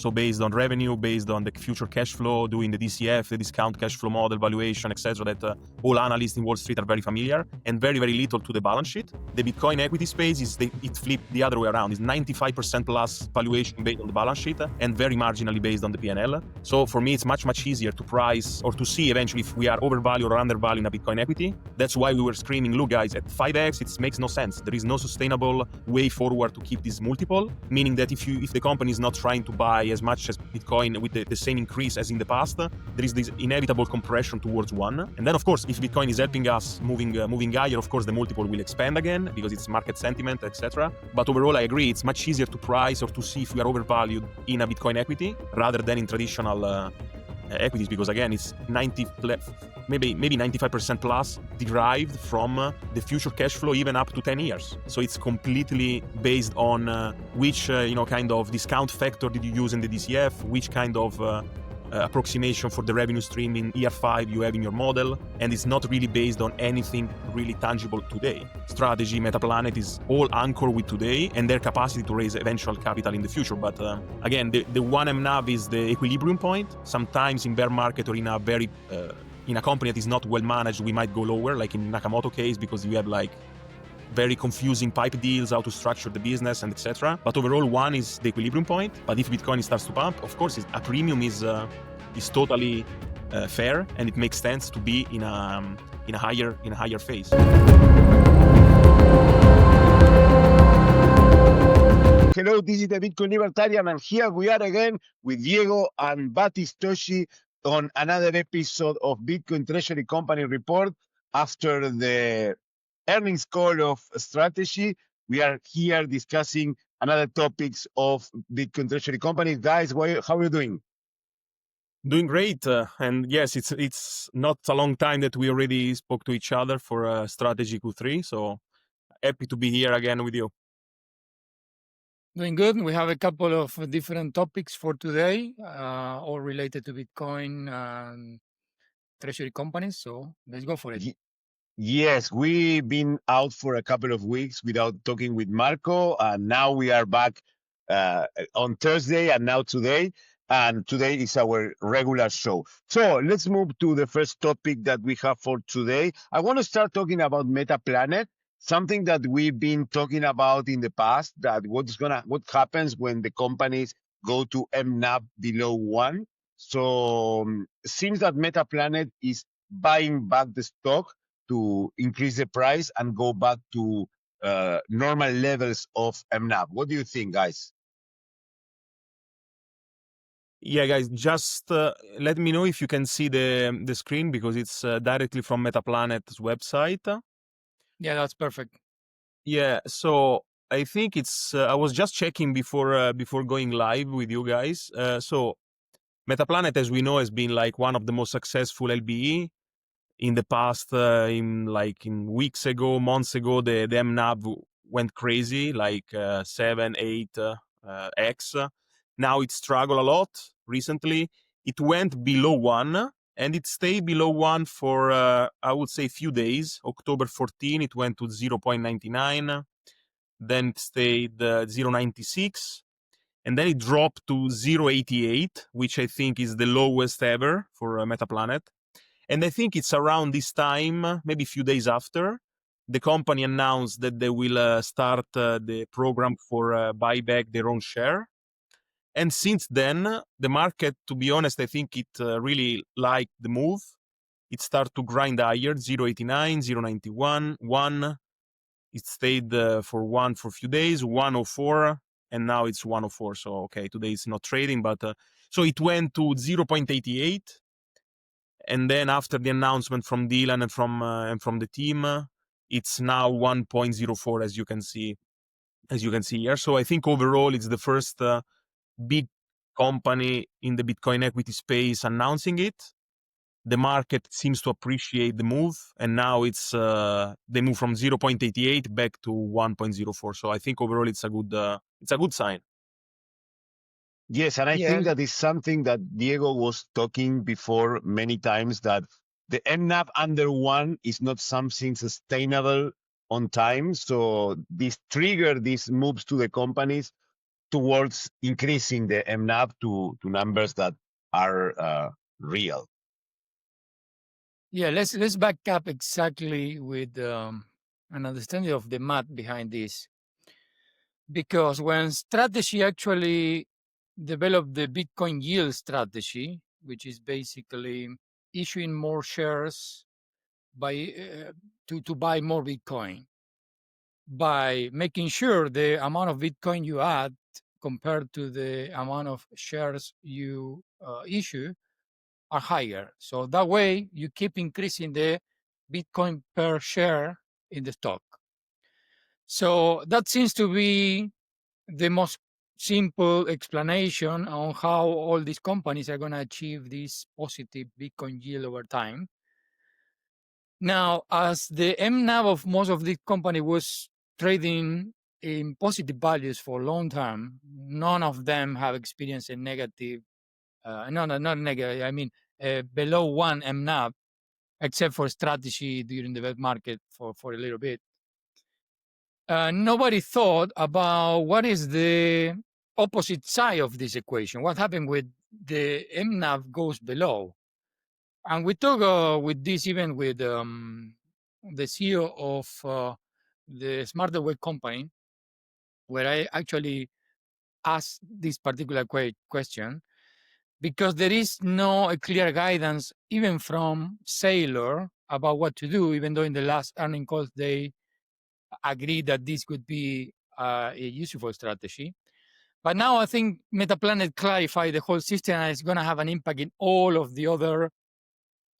So based on revenue, based on the future cash flow, doing the DCF, the discount cash flow model, valuation, etc., that all analysts in Wall Street are very familiar, and very, very little to the balance sheet. The Bitcoin equity space it flipped the other way around. It's 95% plus valuation based on the balance sheet and very marginally based on the P&L. So for me, it's much, much easier to price or to see eventually if we are overvalued or undervalued in a Bitcoin equity. That's why we were screaming, look guys, at 5x, it makes no sense. There is no sustainable way forward to keep this multiple, meaning that if the company is not trying to buy as much as Bitcoin with the same increase as in the past, there is this inevitable compression towards one. And then of course, if Bitcoin is helping us moving higher, of course the multiple will expand again because it's market sentiment, etc. But overall, I agree, it's much easier to price or to see if we are overvalued in a Bitcoin equity rather than in traditional equities, because again, it's maybe 95% plus derived from the future cash flow even up to 10 years. So it's completely based on which kind of discount factor did you use in the DCF, which kind of approximation for the revenue stream in year 5 you have in your model, and it's not really based on anything really tangible today. Strategy, Metaplanet is all anchored with today and their capacity to raise eventual capital in the future. But again, the one Mnav is the equilibrium point. Sometimes in bear market or in a very in a company that is not well managed, we might go lower, like in Nakamoto case, because you have like very confusing pipe deals, how to structure the business, and etc. But overall, one is the equilibrium point. But if Bitcoin starts to pump, of course, a premium is totally fair, and it makes sense to be in a higher phase. Hello, this is the Bitcoin Libertarian, and here we are again with Diego and Batistoshi on another episode of Bitcoin Treasury Company Report. After the earnings call of strategy, we are here discussing another topics of Bitcoin Treasury Company. Guys, how are you doing? Doing great, and yes, it's not a long time that we already spoke to each other for strategy Q3, so happy to be here again with you. Doing good. We have a couple of different topics for today, all related to Bitcoin and treasury companies. So let's go for it. Yes, we've been out for a couple of weeks without talking with Marco, and now we are back on Thursday and now today. And today is our regular show. So let's move to the first topic that we have for today. I want to start talking about Metaplanet, something that we've been talking about in the past, that what happens when the companies go to Mnav below 1. So seems that Metaplanet is buying back the stock to increase the price and go back to normal levels of Mnav. What do you think, guys? Yeah, guys, just let me know if you can see the screen, because it's directly from Metaplanet's website. Yeah, that's perfect. Yeah, so I think it's. I was just checking before going live with you guys. So Metaplanet, as we know, has been like one of the most successful LBE in the past. In weeks ago, months ago, the Mnav went crazy, like 7, 8 x. Now it struggled a lot recently. It went below 1, and it stayed below 1 for, I would say, few days. October 14, it went to 0.99. Then it stayed 0.96. And then it dropped to 0.88, which I think is the lowest ever for Metaplanet. And I think it's around this time, maybe a few days after, the company announced that they will start the program for buyback their own share. And since then, the market, to be honest, I think it really liked the move. It started to grind higher, 0.89, 0.91, 1. It stayed for 1 for a few days, 1.04, and now it's 1.04. So, okay, today it's not trading, but so it went to 0.88. And then after the announcement from Dylan and from the team, it's now 1.04, as you can see here. So I think overall, it's the first big company in the Bitcoin equity space announcing it. The market seems to appreciate the move, and now it's they move from 0.88 back to 1.04. So I think overall it's a good sign. Yes, and I think that is something that Diego was talking before many times, that the Mnav under 1 is not something sustainable on time. So this moves to the companies towards increasing the Mnav to numbers that are real. Yeah, let's back up exactly with an understanding of the math behind this. Because when strategy actually developed the Bitcoin yield strategy, which is basically issuing more shares by to buy more Bitcoin by making sure the amount of Bitcoin you add compared to the amount of shares you issue are higher. So that way you keep increasing the Bitcoin per share in the stock. So that seems to be the most simple explanation on how all these companies are going to achieve this positive Bitcoin yield over time. Now, as the Mnav of most of these companies was trading in positive values for a long time, none of them have experienced a negative, not negative, I mean, below one Mnav, except for strategy during the bear market for a little bit. Nobody thought about what is the opposite side of this equation. What happened with the Mnav goes below? And we talk with this even with the CEO of the Smarter Way company, where I actually asked this particular question, because there is no clear guidance even from Saylor about what to do, even though in the last earning calls they agreed that this could be a useful strategy. But now I think Metaplanet clarified the whole system and it's going to have an impact in all of the other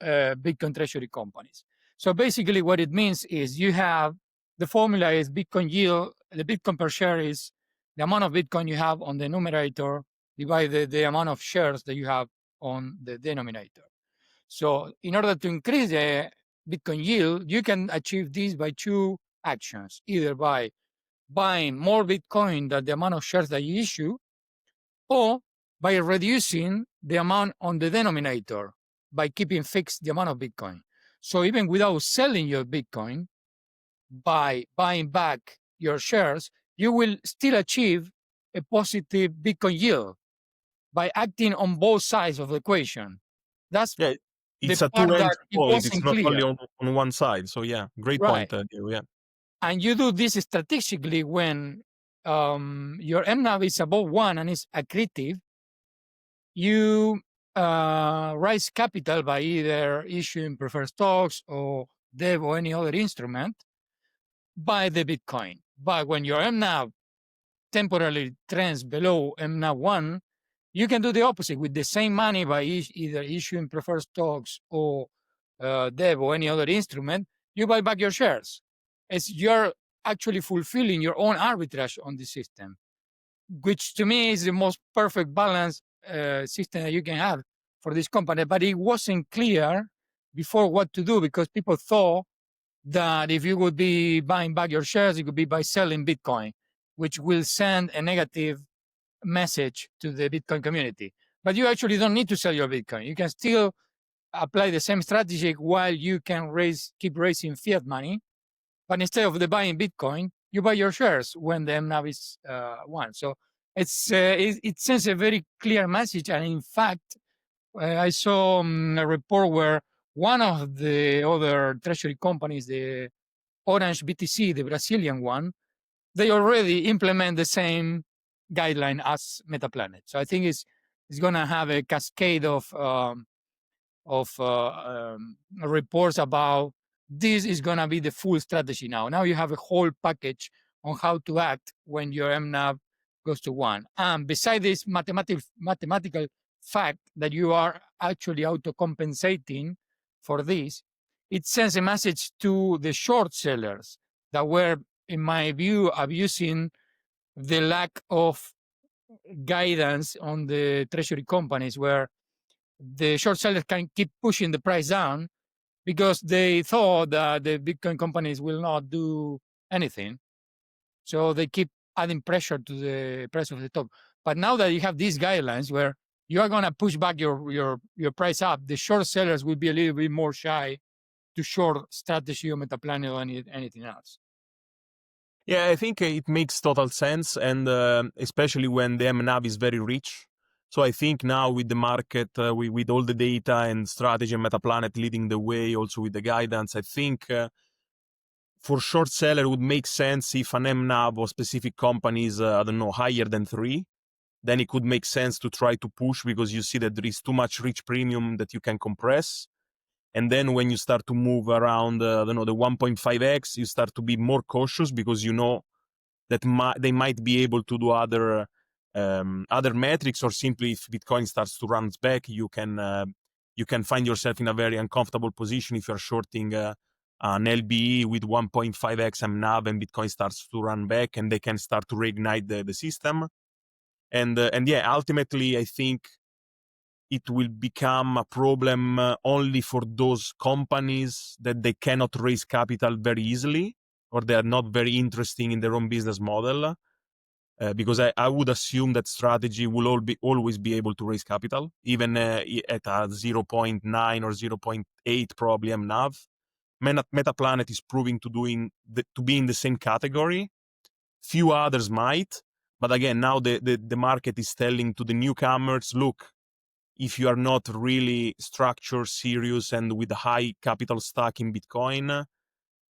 Bitcoin Treasury companies. So basically what it means is you have, the formula is Bitcoin yield, the Bitcoin per share is the amount of Bitcoin you have on the numerator divided the amount of shares that you have on the denominator. So in order to increase the Bitcoin yield, you can achieve this by two actions, either by buying more Bitcoin than the amount of shares that you issue, or by reducing the amount on the denominator by keeping fixed the amount of Bitcoin. So even without selling your Bitcoin, by buying back your shares, you will still achieve a positive Bitcoin yield by acting on both sides of the equation. That's Yeah, the it's a part two-edged that it sword. It's wasn't not clear. only on one side. So yeah, great Right. point, Diego, yeah. And you do this strategically when your MNAV is above 1 and is accretive. You raise capital by either issuing preferred stocks or debt or any other instrument, buy the Bitcoin. But when your MNAV temporarily trends below MNAV 1, you can do the opposite with the same money by either issuing preferred stocks or debt or any other instrument. You buy back your shares. As you're actually fulfilling your own arbitrage on the system, which to me is the most perfect balance system that you can have for this company. But it wasn't clear before what to do because people thought that if you would be buying back your shares, it could be by selling Bitcoin, which will send a negative message to the Bitcoin community. But you actually don't need to sell your Bitcoin. You can still apply the same strategy while you can keep raising fiat money. But instead of the buying Bitcoin, you buy your shares when the MNAV is 1. So it sends a very clear message. And in fact, I saw a report where one of the other treasury companies, the Orange BTC, the Brazilian one, they already implement the same guideline as Metaplanet. So I think it's going to have a cascade of reports about this is going to be the full strategy now. Now you have a whole package on how to act when your MNAV goes to 1. And beside this mathematical fact that you are actually auto-compensating for this, it sends a message to the short sellers that were, in my view, abusing the lack of guidance on the treasury companies, where the short sellers can keep pushing the price down because they thought that the Bitcoin companies will not do anything. So they keep adding pressure to the price of the stock. But now that you have these guidelines where you are going to push back your price up, the short sellers will be a little bit more shy to short strategy or Metaplanet or anything else. Yeah, I think it makes total sense, and especially when the Mnav is very rich. So I think now with the market, with all the data and strategy and Metaplanet leading the way, also with the guidance, I think for short seller it would make sense if an Mnav or specific companies, I don't know, higher than 3, then it could make sense to try to push because you see that there is too much rich premium that you can compress. And then when you start to move around, I don't know, the 1.5x, you start to be more cautious because you know that they might be able to do other metrics, or simply if Bitcoin starts to run back, you can find yourself in a very uncomfortable position if you're shorting an LBE with 1.5x Mnav and Bitcoin starts to run back, and they can start to reignite the system. And yeah, ultimately, I think it will become a problem only for those companies that they cannot raise capital very easily, or they are not very interesting in their own business model. Because I would assume that strategy will always be able to raise capital, even at a 0.9 or 0.8 probably Mnav. Metaplanet is proving to be in the same category. Few others might, but again, now the market is telling to the newcomers, look, if you are not really structured, serious, and with a high capital stack in Bitcoin,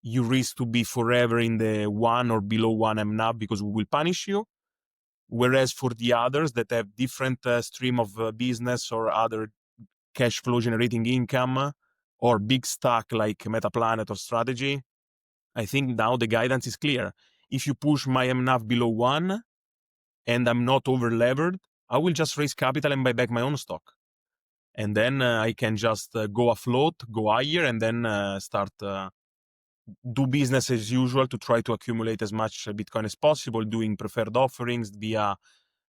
you risk to be forever in the 1 or below 1 Mnav because we will punish you. Whereas for the others that have different stream of business or other cash flow generating income or big stack like Metaplanet or Strategy, I think now the guidance is clear. If you push my Mnav below 1 and I'm not over levered, I will just raise capital and buy back my own stock. And then I can just go afloat, go higher, and then start do business as usual to try to accumulate as much Bitcoin as possible, doing preferred offerings via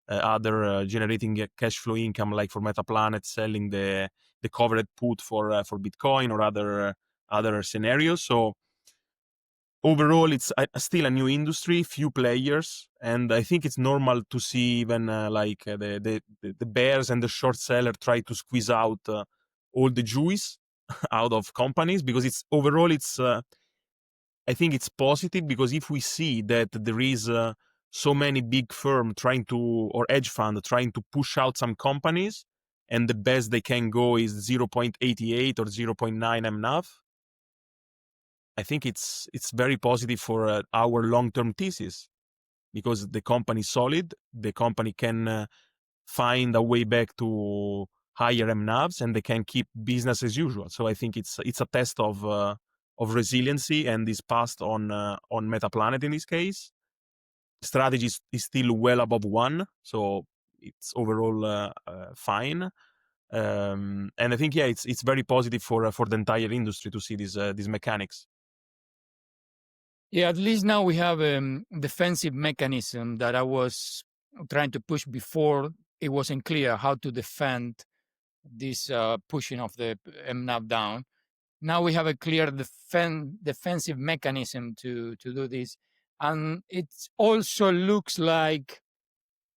other generating cash flow income, like for Metaplanet, selling the covered put for Bitcoin or other scenarios. So overall, it's still a new industry, few players, and I think it's normal to see even the bears and the short seller try to squeeze out all the juice out of companies, because it's overall I think it's positive, because if we see that there is so many big firm trying to, or hedge fund trying to push out some companies, and the best they can go is 0.88 or 0.9 Mnav, I think it's very positive for our long-term thesis, because the company is solid, the company can find a way back to higher Mnavs, and they can keep business as usual. So I think it's a test of resiliency, and is passed on Metaplanet in this case. Strategy is still well above 1, so it's overall fine. And I think it's very positive for the entire industry to see these mechanics. Yeah, at least now we have a defensive mechanism that I was trying to push before. It wasn't clear how to defend this pushing of the Mnav down. Now we have a clear defensive mechanism to do this. And it also looks like,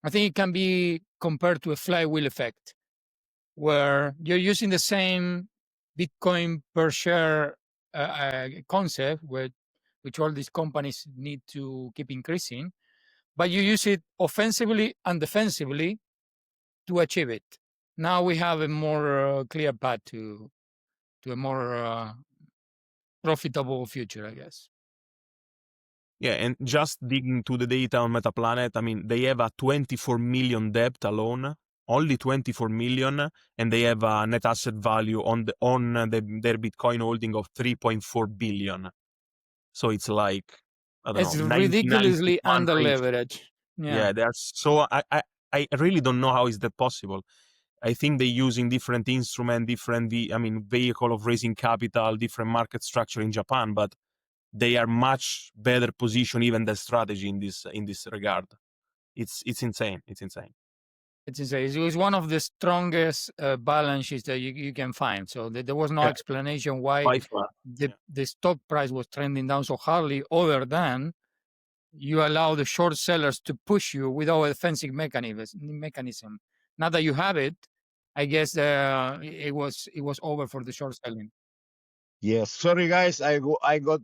I think it can be compared to a flywheel effect, where you're using the same Bitcoin per share concept, which all these companies need to keep increasing, but you use it offensively and defensively to achieve it. Now we have a more clear path to a more profitable future, I guess. Yeah, and just digging to the data on Metaplanet, I mean, they have a 24 million debt alone, only 24 million, and they have a net asset value on their Bitcoin holding of 3.4 billion. So it's like, I don't It's know, ridiculously 90 under range. leveraged. Yeah, they are so. I really don't know how is that possible. I think they're using different instrument, vehicle of raising capital, different market structure in Japan, but they are much better positioned even than Strategy in this regard. It's insane. It's insane. It's insane. It was one of the strongest balance sheets that you can find. So there was no Yeah, explanation why by far. the stock price was trending down so hardly, other than you allow the short sellers to push you without a defensive mechanism. Now that you have it, I guess it was over for the short selling. Yes, sorry guys, I got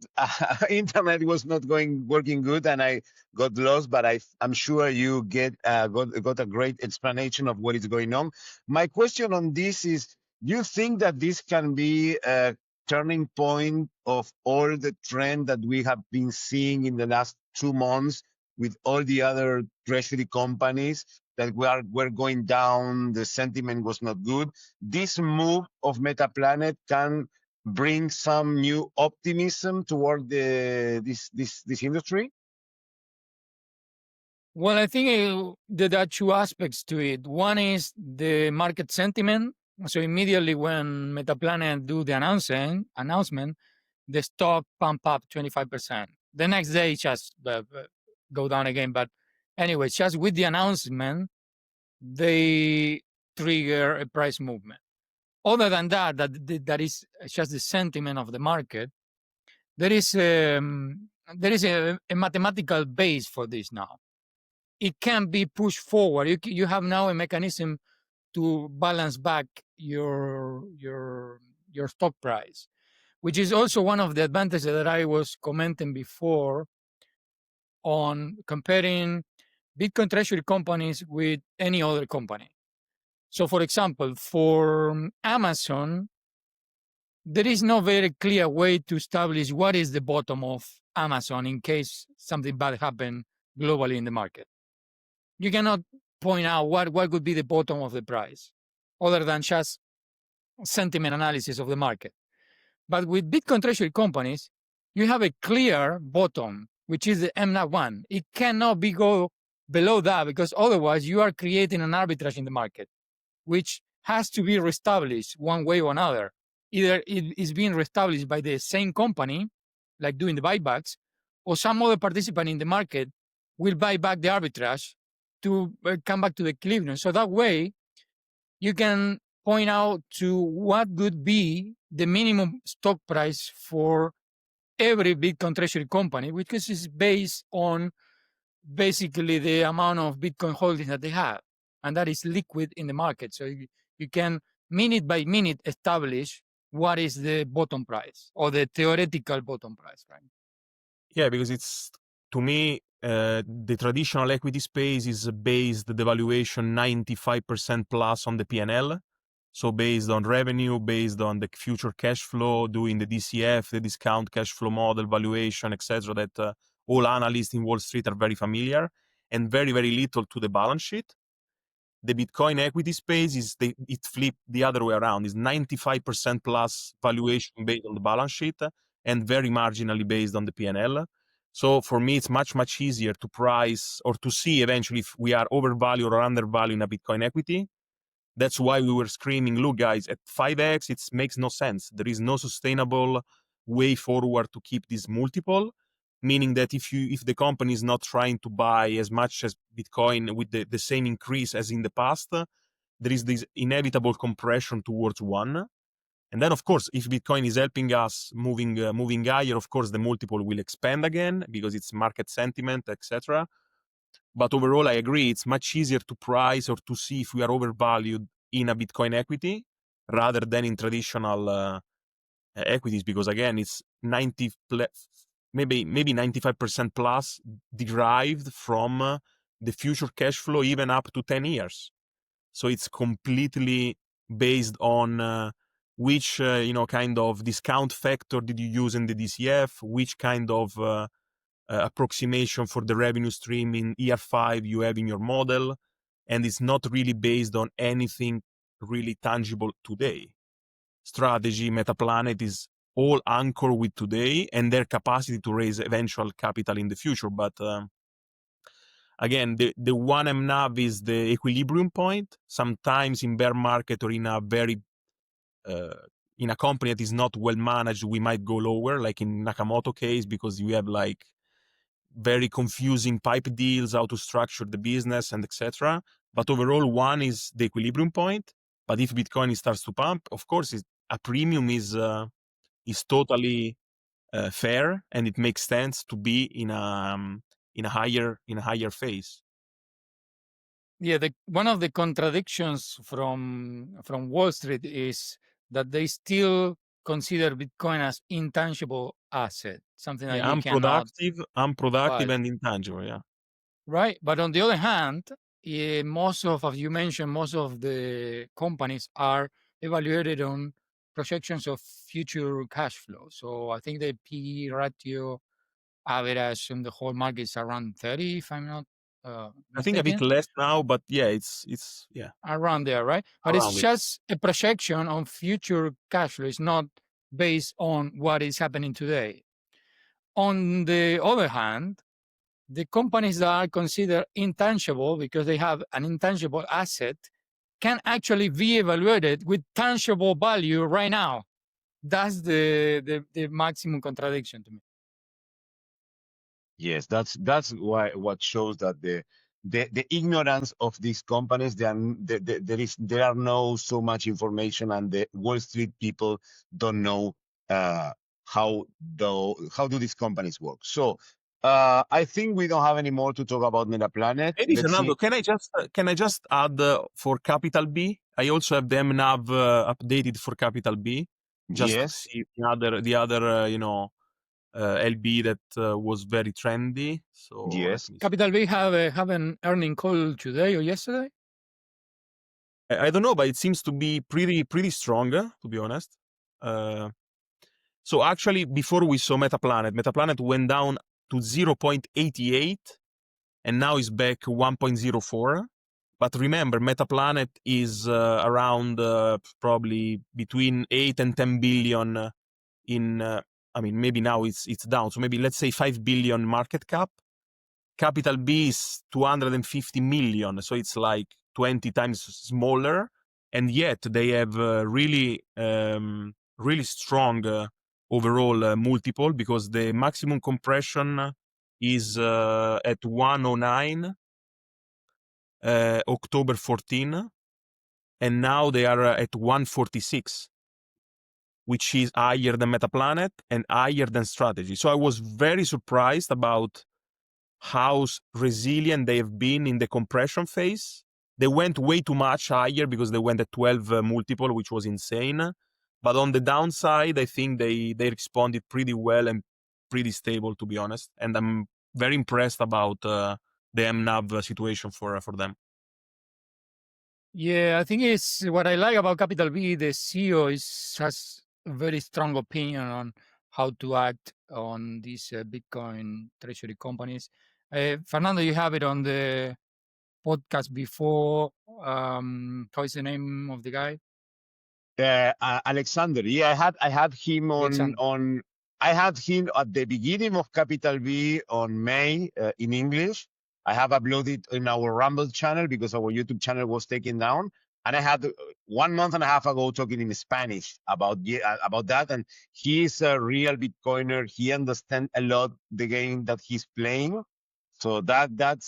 internet was not working good, and I got lost. But I'm sure you got a great explanation of what is going on. My question on this is: do you think that this can be a turning point of all the trend that we have been seeing in the last 2 months with all the other treasury companies that were going down? The sentiment was not good. This move of Metaplanet can bring some new optimism toward this industry? Well, I think there are two aspects to it. One is the market sentiment. So immediately when Metaplanet do the announcement, the stock pump up 25%. The next day, it just go down again. But anyway, just with the announcement, they trigger a price movement. Other than that, that is just the sentiment of the market. There is a mathematical base for this now. It can be pushed forward. You have now a mechanism to balance back your stock price, which is also one of the advantages that I was commenting before on comparing Bitcoin treasury companies with any other company. So, for example, for Amazon, there is no very clear way to establish what is the bottom of Amazon in case something bad happens globally in the market. You cannot point out what could be the bottom of the price other than just sentiment analysis of the market. But with Bitcoin treasury companies, you have a clear bottom, which is the Mnav1. It cannot be go below that because otherwise you are creating an arbitrage in the market, which has to be reestablished one way or another. Either it is being reestablished by the same company, like doing the buybacks, or some other participant in the market will buy back the arbitrage to come back to the equilibrium. So that way, you can point out to what would be the minimum stock price for every Bitcoin treasury company, which is based on basically the amount of Bitcoin holdings that they have, and that is liquid in the market. So you can minute by minute establish what is the bottom price or the theoretical bottom price, right? Yeah, because it's, to me, the traditional equity space is based the valuation 95% plus on the P&L. So based on revenue, based on the future cash flow, doing the DCF, the discount cash flow model valuation, etc., that all analysts in Wall Street are very familiar, and very, very little to the balance sheet. The Bitcoin equity space it flipped the other way around. Is 95% plus valuation based on the balance sheet and very marginally based on the P&L. So for me, it's much, much easier to price or to see eventually if we are overvalued or undervalued in a Bitcoin equity. That's why we were screaming, look, guys, at 5x, it makes no sense. There is no sustainable way forward to keep this multiple, meaning that if the company is not trying to buy as much as Bitcoin with the same increase as in the past, there is this inevitable compression towards one. And then, of course, if Bitcoin is helping us moving higher, of course, the multiple will expand again because it's market sentiment, etc. But overall, I agree, it's much easier to price or to see if we are overvalued in a Bitcoin equity rather than in traditional equities, because again, it's maybe 95% plus derived from the future cash flow, even up to 10 years. So it's completely based on which kind of discount factor did you use in the DCF, which kind of approximation for the revenue stream in year 5 you have in your model, and it's not really based on anything really tangible today. Strategy, Metaplanet is all anchored with today and their capacity to raise eventual capital in the future. But again, the one Mnav is the equilibrium point. Sometimes in bear market or in a very in a company that is not well managed, we might go lower, like in Nakamoto case, because you have like very confusing pipe deals, how to structure the business, and etc. But overall, one is the equilibrium point. But if Bitcoin starts to pump, of course, a premium is totally fair, and it makes sense to be in a higher phase. Yeah, one of the contradictions from Wall Street is that they still consider Bitcoin as intangible asset, something that Yeah, you cannot unproductive buy, and intangible. Yeah. right? But on the other hand, most of, as you mentioned, most of the companies are evaluated on projections of future cash flow. So I think the PE ratio average in the whole market is around 30, if I'm not I think a bit mistaken. less now, but yeah, it's yeah, Around there, right? But it's around it. just a projection on future cash flow. It's not based on what is happening today. On the other hand, the companies that are considered intangible because they have an intangible asset can actually be evaluated with tangible value right now. That's the maximum contradiction to me. Yes, that's why what shows that the ignorance of these companies, there are no so much information, and the Wall Street people don't know uh, how do these companies work. So I think we don't have any more to talk about Metaplanet. Maybe Let's see. Fernando, can I just add for capital B? I also have the Mnav updated for capital B, just to Yes, see the other LB that was very trendy. So let yes. me see. Capital B have an earning call today or yesterday. I don't know, but it seems to be pretty strong, to be honest. So actually, before we saw Metaplanet went down to 0.88, and now is back 1.04. But remember, Metaplanet is around probably between 8 and 10 billion in. I mean, maybe now it's down. So maybe let's say 5 billion market cap. Capital B is 250 million, so it's like 20 times smaller, and yet they have really strong overall multiple, because the maximum compression is at 109 October 14, and now they are at 146, which is higher than Metaplanet and higher than Strategy. So I was very surprised about how resilient they have been in the compression phase. They went way too much higher because they went at 12 multiple, which was insane. But on the downside, I think they responded pretty well and pretty stable, to be honest. And I'm very impressed about the Mnav situation for them. Yeah, I think it's what I like about Capital B. The CEO has a very strong opinion on how to act on these Bitcoin treasury companies. Fernando, you have it on the podcast before. How is the name of the guy? Alexander. Yeah, I had him Alexander. I had him at the beginning of Capital B on May in English. I have uploaded in our Rumble channel because our YouTube channel was taken down, and I had 1 month and a half ago talking in Spanish about that. And he is a real Bitcoiner. He understands a lot the game that he's playing, so that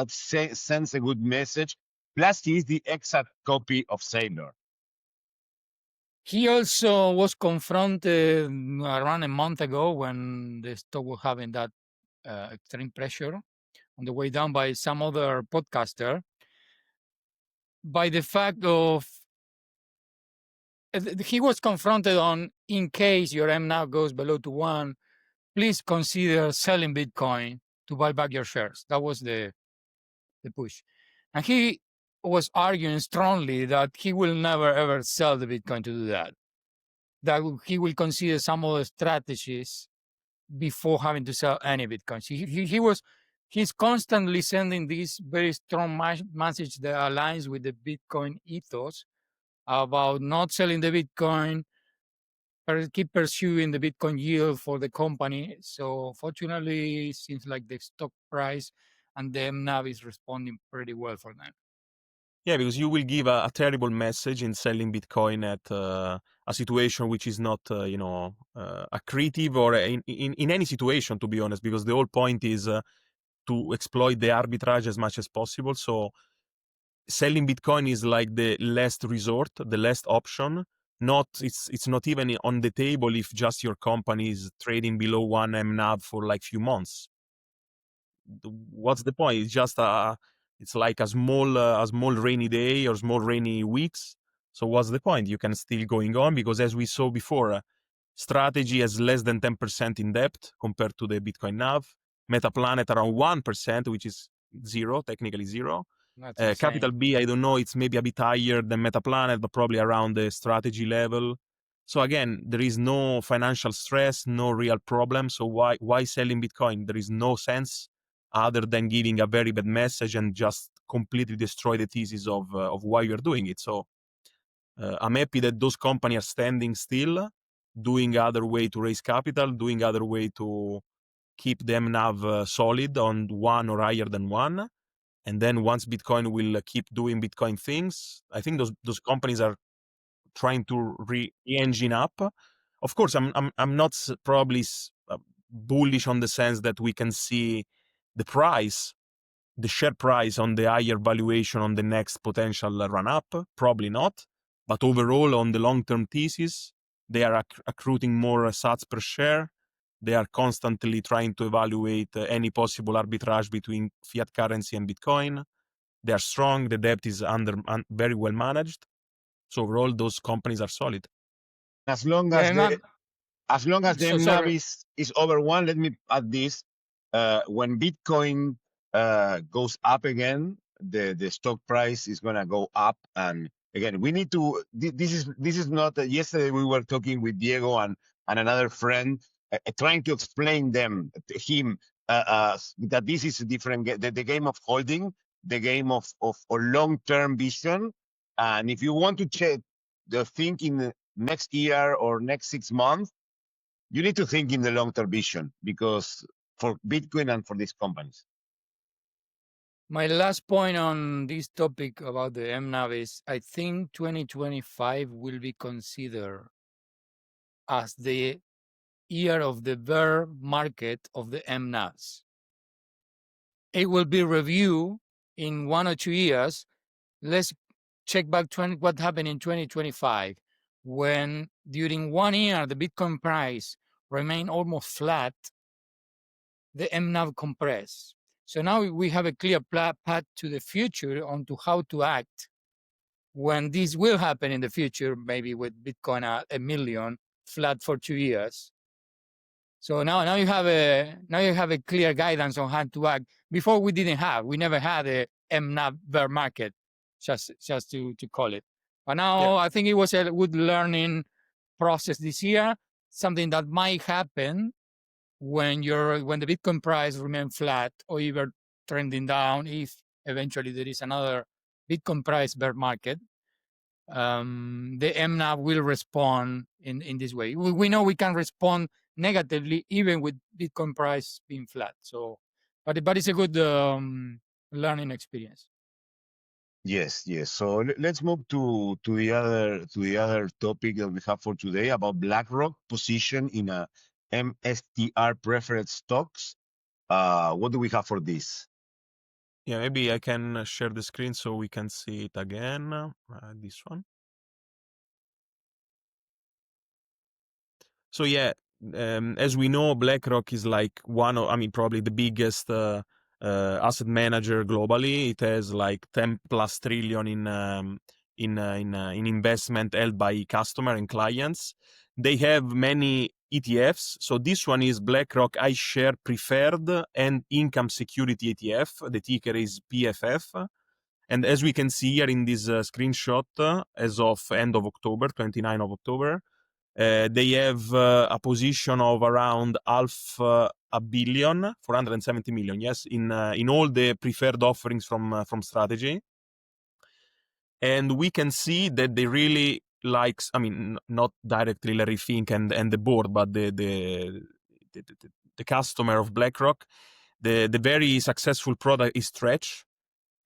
sends a good message. Plus, he is the exact copy of Sailor. He also was confronted around a month ago when the stock was having that extreme pressure on the way down by some other podcaster, by the fact of he was confronted on, in case your Mnav goes below to 1, please consider selling Bitcoin to buy back your shares. That was the push. And he was arguing strongly that he will never ever sell the Bitcoin to do that. That he will consider some other strategies before having to sell any Bitcoin. He's constantly sending this very strong message that aligns with the Bitcoin ethos about not selling the Bitcoin, keep pursuing the Bitcoin yield for the company. So fortunately, it seems like the stock price and the Mnav is responding pretty well for them. Yeah, because you will give a terrible message in selling Bitcoin at a situation which is not, accretive, or in any situation, to be honest, because the whole point is to exploit the arbitrage as much as possible. So selling Bitcoin is like the last resort, the last option. It's not even on the table if just your company is trading below 1 Mnav for like few months. What's the point? It's just it's like a small rainy day or small rainy weeks. So what's the point? You can still going on, because as we saw before, Strategy has less than 10% in debt compared to the Bitcoin NAV. Metaplanet around 1%, which is zero, technically zero. That's insane. Capital B, I don't know, it's maybe a bit higher than Metaplanet, but probably around the strategy level. So again, there is no financial stress, no real problem. So why selling Bitcoin? There is no sense other than giving a very bad message and just completely destroy the thesis of why you're doing it. So I'm happy that those companies are standing still, doing other way to raise capital, doing other way to keep them NAV solid on one or higher than one. And then once Bitcoin will keep doing Bitcoin things, I think those companies are trying to re-engine up. Of course, I'm not probably bullish on the sense that we can see the price, the share price on the higher valuation on the next potential run up. Probably not. But overall, on the long-term thesis, they are accruing more sats per share. They are constantly trying to evaluate any possible arbitrage between fiat currency and Bitcoin. They are strong. The debt is very well managed. So overall, those companies are solid. As long as the So MNAV sorry. is over one, let me add this. When Bitcoin goes up again, the stock price is gonna go up. And again, we need to. This is not. Yesterday we were talking with Diego and another friend, trying to explain him that this is a different the game of holding, the game of long term vision. And if you want to check the think in the next year or next 6 months, you need to think in the long-term vision, because for Bitcoin and for these companies. My last point on this topic about the MNAV is I think 2025 will be considered as the year of the bear market of the MNAVs. It will be reviewed in 1 or 2 years. Let's check back what happened in 2025, when during 1 year the Bitcoin price remained almost flat, the MNAV compressed. So now we have a clear path to the future on to how to act when this will happen in the future, maybe with Bitcoin at $1 million flat for 2 years. So now you have a clear guidance on how to act. Before we never had a MNAV bear market, just to call it. But now I think it was a good learning process this year, something that might happen when the Bitcoin price remains flat or even trending down, if eventually there is another Bitcoin price bear market. The MNAV will respond in this way. We know we can respond negatively even with Bitcoin price being flat. So, but it's a good learning experience. Yes. So let's move to the other topic that we have for today about BlackRock position in a MSTR preferred stocks. What do we have for this? Yeah, maybe I can share the screen so we can see it again. This one. So yeah, as we know, BlackRock is like probably the biggest asset manager globally. It has like 10 plus trillion in investment held by customer and clients. They have many ETFs. So this one is BlackRock iShare Preferred and Income Security ETF. The ticker is PFF. And as we can see here in this screenshot, as of end of October, 29 of October, they have a position of around half a billion, 470 million, yes, in all the preferred offerings from Strategy. And we can see that they really likes, not directly Larry Fink and the board, but the customer of BlackRock. The very successful product is Stretch,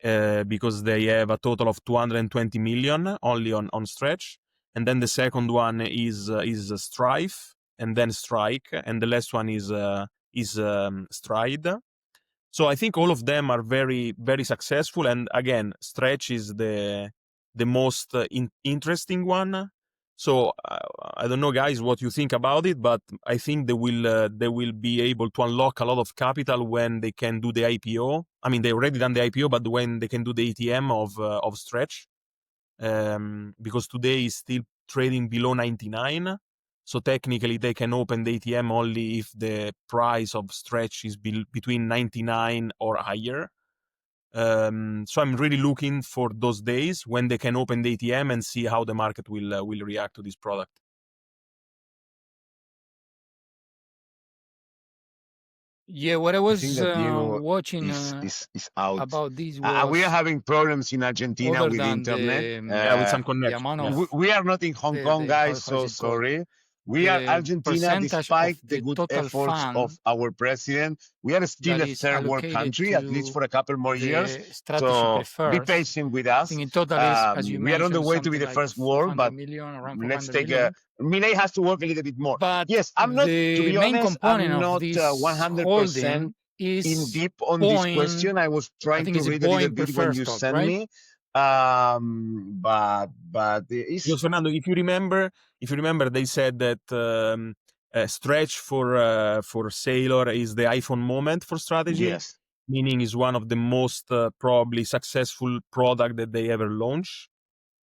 because they have a total of 220 million only on Stretch. And then the second one is Strife, and then Strike, and the last one is Stride. So I think all of them are very, very successful. And again, Stretch is the most interesting one. So I don't know, guys, what you think about it, but I think they will be able to unlock a lot of capital when they can do the IPO. I mean, they already done the IPO, but when they can do the ATM of Stretch, because today is still trading below 99. So technically, they can open the ATM only if the price of stretch is between 99 or higher. So I'm really looking for those days when they can open the ATM and see how the market will react to this product. Yeah, what I was think that Diego watching is out. about this We are was having problems in Argentina other with than internet. Yeah, with some the connection. amount Yeah. of We are not in Hong Kong, how guys, is so it called? sorry. We are The Argentina, percentage of despite the the good total efforts fund of our president. We are still that a is third world allocated country, at least to for a couple more years. the strategy So be prefers. patient with I us. think in total is, as you We are on the mentioned, way to be something the like first world, 400 but million, around let's 400 take million. Milei has to work a little bit more. But Yes, I'm not, to the be main honest, component I'm of not this 100% holding in is deep on this Boeing. question. I was I trying think to it's a read a little Boeing bit when preferred you stock, sent right? me. But it's Because Fernando, if you remember, they said that stretch for Sailor is the iPhone moment for strategy. yes, Meaning is one of the most probably successful product that they ever launch.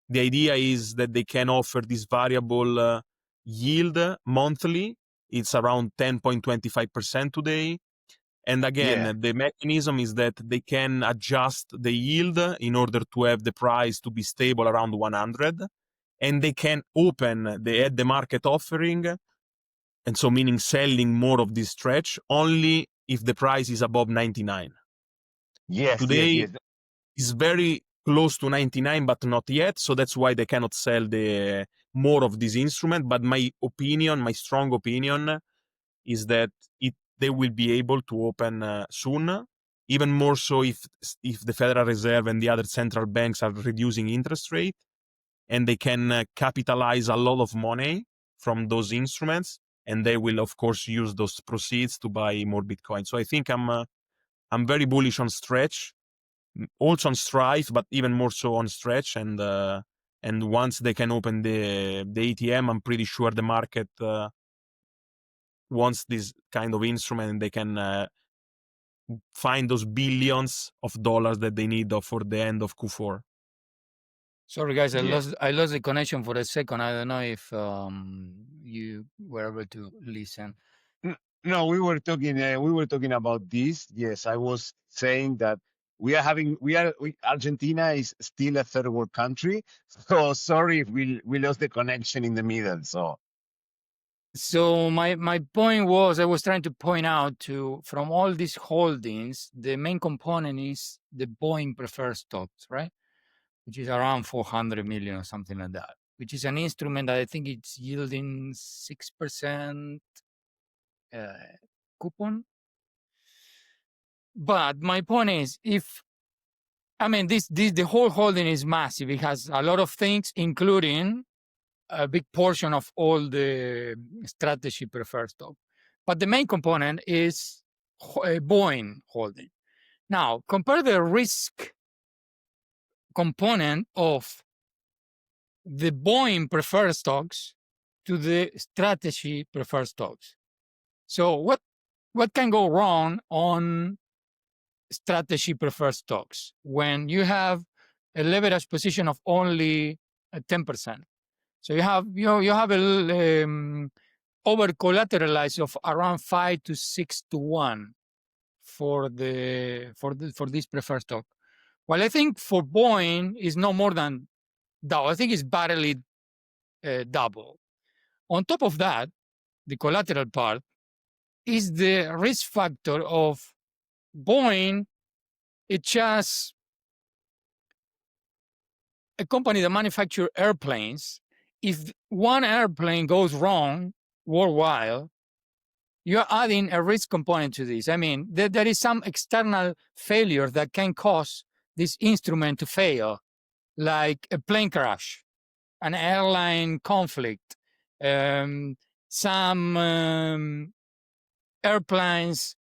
The idea is that they can offer this variable yield monthly. It's around 10.25% today. And again, yeah, the mechanism is that they can adjust the yield in order to have the price to be stable around 100. And they can open the at the market offering, and so meaning selling more of this stretch only if the price is above 99. yes, Today yes. is very close to 99, but not yet. So that's why they cannot sell the more of this instrument. But my opinion, my strong opinion, is that they will be able to open soon. Even more so if the Federal Reserve and the other central banks are reducing interest rate, and they can capitalize a lot of money from those instruments, and they will of course use those proceeds to buy more Bitcoin. So I think I'm very bullish on Stretch, also on Strife, but even more so on Stretch. And once they can open the ATM, I'm pretty sure the market wants this kind of instrument, and they can find those billions of dollars that they need for the end of Q4. Sorry, guys, Yeah. I lost the connection for a second. I don't know if you were able to listen. No, we were talking about this. Yes, I was saying that Argentina is still a third world country. So sorry if we lost the connection in the middle. So my point was, I was trying to point out from all these holdings, the main component is the Boeing preferred stocks, right? Which is around 400 million or something like that, which is an instrument that I think it's yielding 6% coupon. But my point is, the whole holding is massive. It has a lot of things, including a big portion of all the strategy preferred stock. But the main component is Boeing holding. Now, compare the risk component of the Boeing preferred stocks to the strategy preferred stocks. So what can go wrong on strategy preferred stocks when you have a leverage position of only 10%? So you have a over collateralized of around 5 to 6 to 1 for this preferred stock. Well, I think for Boeing is no more than double. I think it's barely double. On top of that, the collateral part is the risk factor of Boeing. It's just a company that manufactures airplanes. If one airplane goes wrong worldwide, you're adding a risk component to this. I mean, there is some external failure that can cause this instrument to fail, like a plane crash, an airline conflict, some airplanes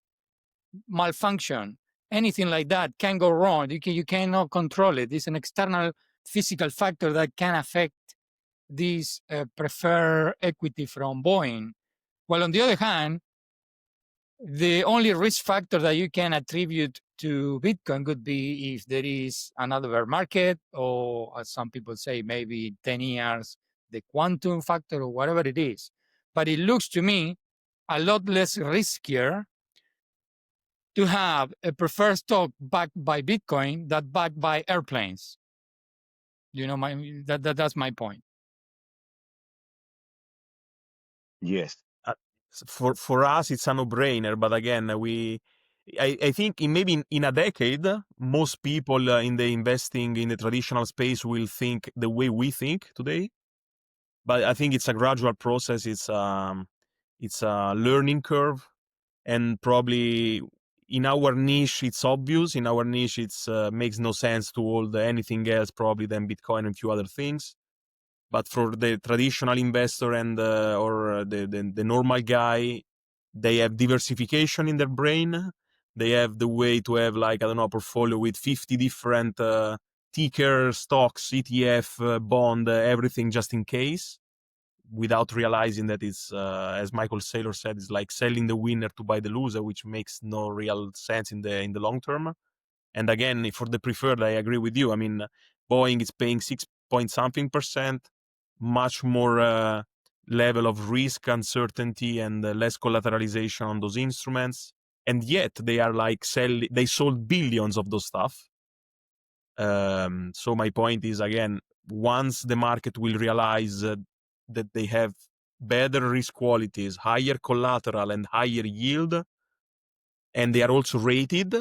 malfunction, anything like that can go wrong. You cannot control it. It's an external physical factor that can affect this preferred equity from Boeing. While on the other hand, the only risk factor that you can attribute to Bitcoin could be if there is another bear market, or as some people say, maybe 10 years, the quantum factor or whatever it is. but it looks to me a lot less riskier to have a preferred stock backed by Bitcoin than backed by airplanes. You know, that's my point. Yes. For us, it's a no-brainer. But again, I think maybe in a decade, most people in the investing in the traditional space will think the way we think today. But I think it's a gradual process. It's a learning curve, and probably in our niche, it's obvious. In our niche, it's makes no sense to hold anything else probably than Bitcoin and a few other things. But for the traditional investor and or the normal guy, they have diversification in their brain. They have the way to have, like, I don't know, a portfolio with 50 different ticker stocks, ETF, bond, everything just in case, without realizing that it's, as Michael Saylor said, it's like selling the winner to buy the loser, which makes no real sense in the long term. And again, for the preferred, I agree with you. I mean, Boeing is paying 6 point something %, much more level of risk, uncertainty, and less collateralization on those instruments. And yet they are like they sold billions of those stuff. So my point is, again, once the market will realize that they have better risk qualities, higher collateral, and higher yield, and they are also rated,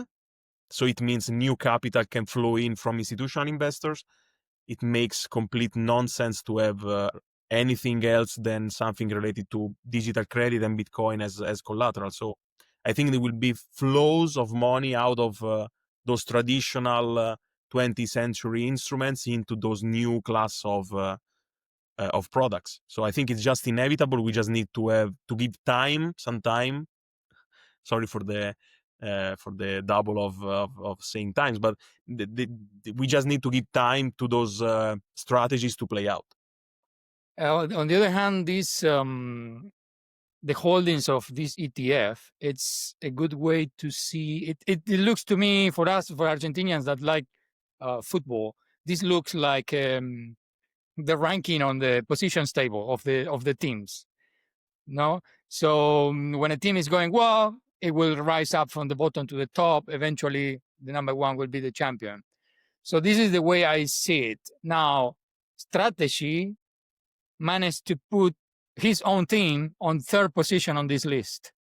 so it means new capital can flow in from institutional investors, it makes complete nonsense to have anything else than something related to digital credit and Bitcoin as collateral. So I think there will be flows of money out of those traditional 20th century instruments into those new class of products. So I think it's just inevitable. We just need to give some time. Sorry for the double of saying times, but we just need to give time to those strategies to play out. On the other hand, this the holdings of this ETF, it's a good way to see it. It looks to me, for us, for Argentinians that like football, this looks like the ranking on the positions table of the teams. No, so when a team is going well, it will rise up from the bottom to the top. Eventually, the number one will be the champion. So this is the way I see it. Now, strategy managed to put his own team on third position on this list.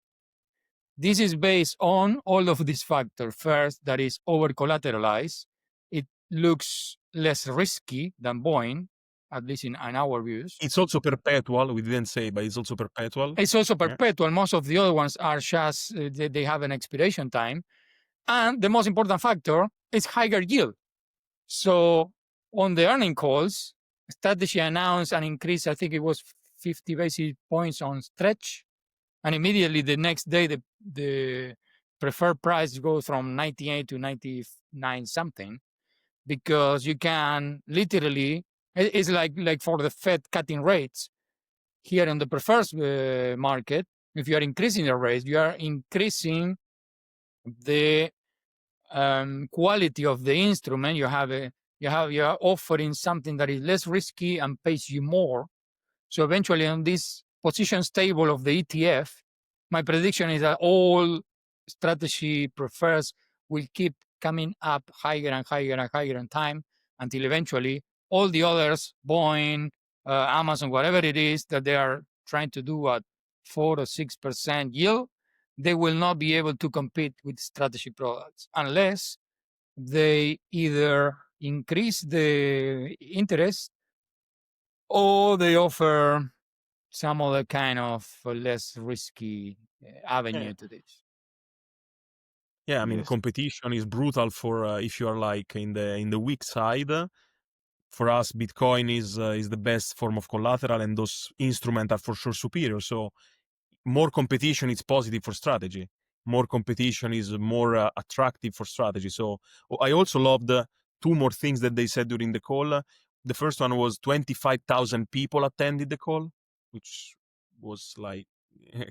This is based on all of these factors. First, that is over collateralized. It looks less risky than Boeing, at least in our views. It's also perpetual. We didn't say, but it's also perpetual. It's also perpetual. Yeah. Most of the other ones are just, they have an expiration time. And the most important factor is higher yield. So on the earning calls, strategy announced an increase, I think it was 50 basis points on stretch. And immediately the next day, the preferred price goes from 98 to 99 something, because you can literally, it's like for the Fed cutting rates here in the preferred market. If you are increasing the rates, you are increasing the quality of the instrument. You are offering something that is less risky and pays you more. So eventually, on this positions table of the ETF, my prediction is that all strategy prefers will keep coming up higher and higher and higher in time until eventually all the others, Boeing, Amazon, whatever it is that they are trying to do at 4 or 6% yield, they will not be able to compete with strategy products unless they either increase the interest or they offer some other kind of less risky avenue to this. Yeah, I mean, competition is brutal for if you are like in the weak side. For us, Bitcoin is the best form of collateral, and those instruments are for sure superior. So more competition is positive for strategy. More competition is more attractive for strategy. So I also loved two more things that they said during the call. The first one was 25,000 people attended the call, which was like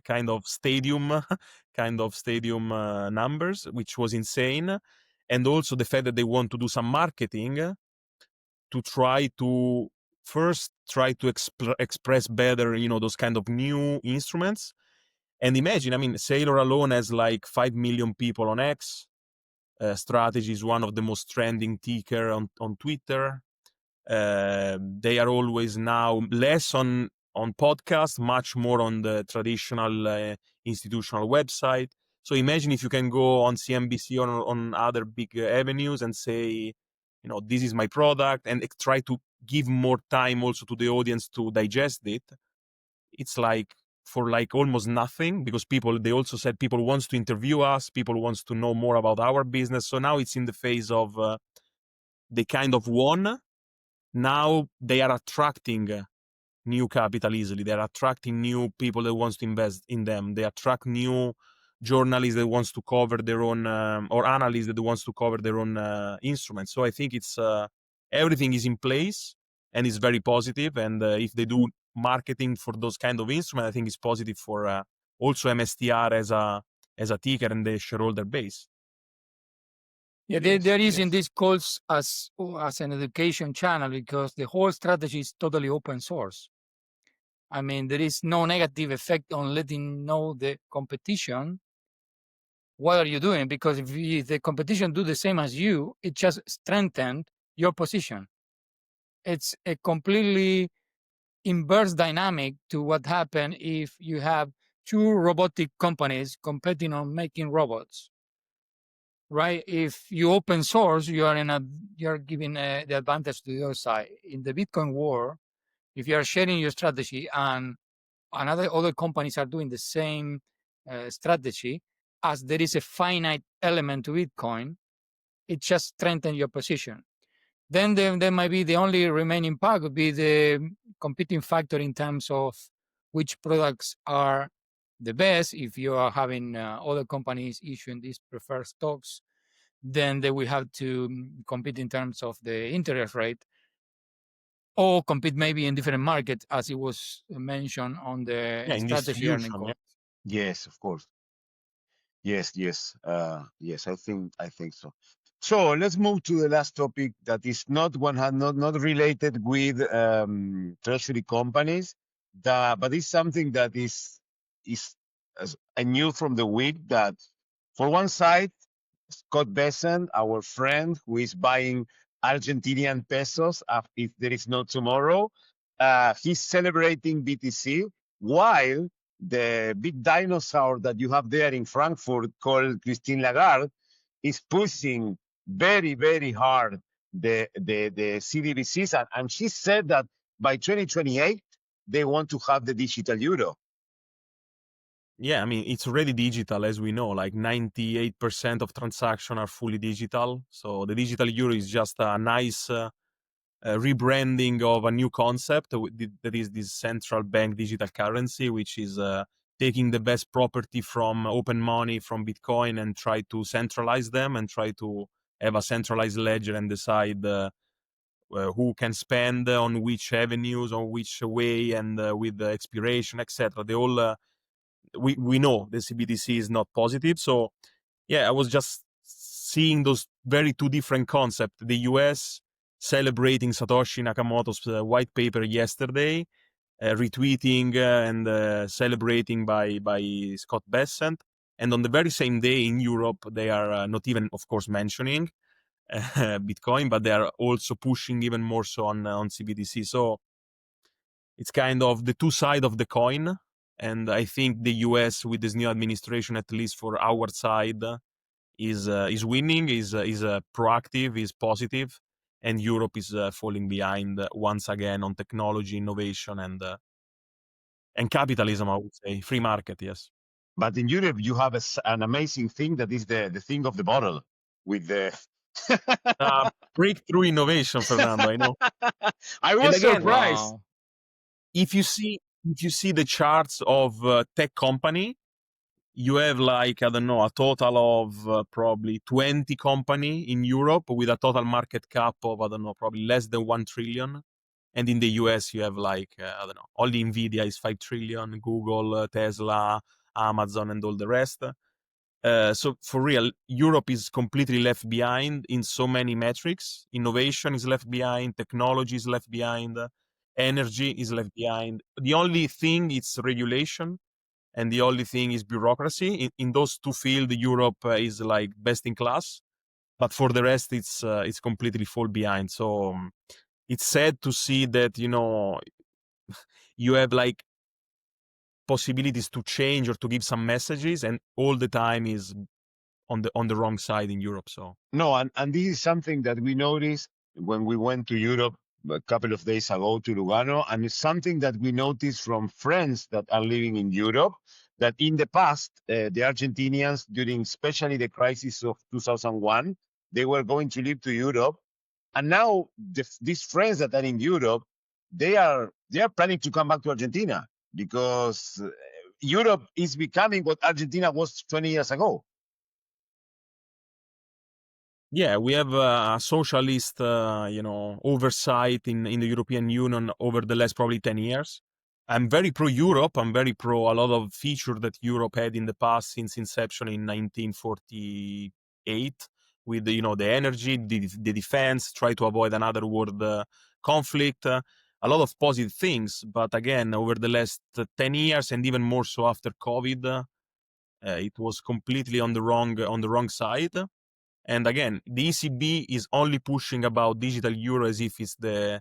kind of stadium numbers, which was insane. And also the fact that they want to do some marketing to try to first try to express better, those kind of new instruments. And imagine, I mean, Sailor alone has like 5 million people on X. Strategy is one of the most trending ticker on Twitter. They are always now less on podcast, much more on the traditional institutional website. So imagine if you can go on CNBC or on other big avenues and say, this is my product, and try to give more time also to the audience to digest it. It's like for like almost nothing, because they also said people wants to interview us, people wants to know more about our business. So now it's in the phase of they kind of won. Now they are attracting new capital easily. They are attracting new people that wants to invest in them. They attract new journalists that wants to cover their own or analysts that wants to cover their own instruments. So I think it's everything is in place and it's very positive. And if they do marketing for those kind of instruments, I think it's positive for also MSTR as a ticker and the shareholder base. Yeah, they're using these calls as an education channel because the whole strategy is totally open source. I mean, there is no negative effect on letting know the competition what are you doing, because if the competition do the same as you, it just strengthened your position. It's a completely inverse dynamic to what happened if you have two robotic companies competing on making robots. Right? If you open source, you're giving the advantage to the other side. In the Bitcoin war, if you are sharing your strategy and other companies are doing the same strategy, as there is a finite element to Bitcoin, it just strengthens your position. Then there might be the only remaining part would be the competing factor in terms of which products are the best. If you are having other companies issuing these preferred stocks, then they will have to compete in terms of the interest rate, or compete maybe in different markets, as it was mentioned on the strategy earning call. Yes, of course. Yes. I think so. So let's move to the last topic that is not related with treasury companies, but it's something that is a news from the week that, for one side, Scott Bessent, our friend who is buying Argentinian pesos if there is no tomorrow, he's celebrating BTC, while the big dinosaur that you have there in Frankfurt called Christine Lagarde is pushing very, very hard the CBDCs. And she said that by 2028, they want to have the digital euro. Yeah, I mean, it's already digital, as we know. Like 98% of transactions are fully digital. So the digital euro is just a nice rebranding of a new concept that is this central bank digital currency, which is taking the best property from open money, from Bitcoin, and try to centralize them and try to have a centralized ledger and decide who can spend on which avenues, on which way, and with the expiration, etc. They all we know the CBDC is not positive. So yeah, I was just seeing those very two different concepts. The US celebrating Satoshi Nakamoto's white paper yesterday, retweeting and celebrating by Scott Bessent. And on the very same day in Europe, they are not even, of course, mentioning Bitcoin, but they are also pushing even more so on CBDC. So it's kind of the two sides of the coin. And I think the US, with this new administration, at least for our side, is winning, is proactive, is positive, and Europe is falling behind once again on technology, innovation, and capitalism. I would say free market, yes. But in Europe, you have an amazing thing that is the thing of the bottle with the breakthrough innovation, Fernando. I know. I was surprised. Wow. If you see the charts of tech company, you have like, I don't know, a total of probably 20 company in Europe with a total market cap of, I don't know, probably less than 1 trillion. And in the US, you have like, I don't know, only Nvidia is 5 trillion, Google, Tesla, Amazon, and all the rest. So for real, Europe is completely left behind in so many metrics. Innovation is left behind, technology is left behind. energy is left behind. The only thing is regulation, and the only thing is bureaucracy. In those two fields, Europe is like best in class, but for the rest, it's completely fall behind. So it's sad to see that you have like possibilities to change or to give some messages, and all the time is on the wrong side in Europe. So No, and this is something that we noticed when we went to Europe a couple of days ago to Lugano, and it's something that we noticed from friends that are living in Europe, that in the past, the Argentinians, during especially the crisis of 2001, they were going to live to Europe, and now these friends that are in Europe, they are planning to come back to Argentina because Europe is becoming what Argentina was 20 years ago. yeah, we have a socialist, oversight in the European Union over the last probably 10 years. I'm very pro Europe. I'm very pro a lot of features that Europe had in the past since inception in 1948, with the energy, the defense, try to avoid another world conflict, a lot of positive things. But again, over the last 10 years, and even more so after COVID, it was completely on the wrong side. And again, the ECB is only pushing about digital euro as if it's the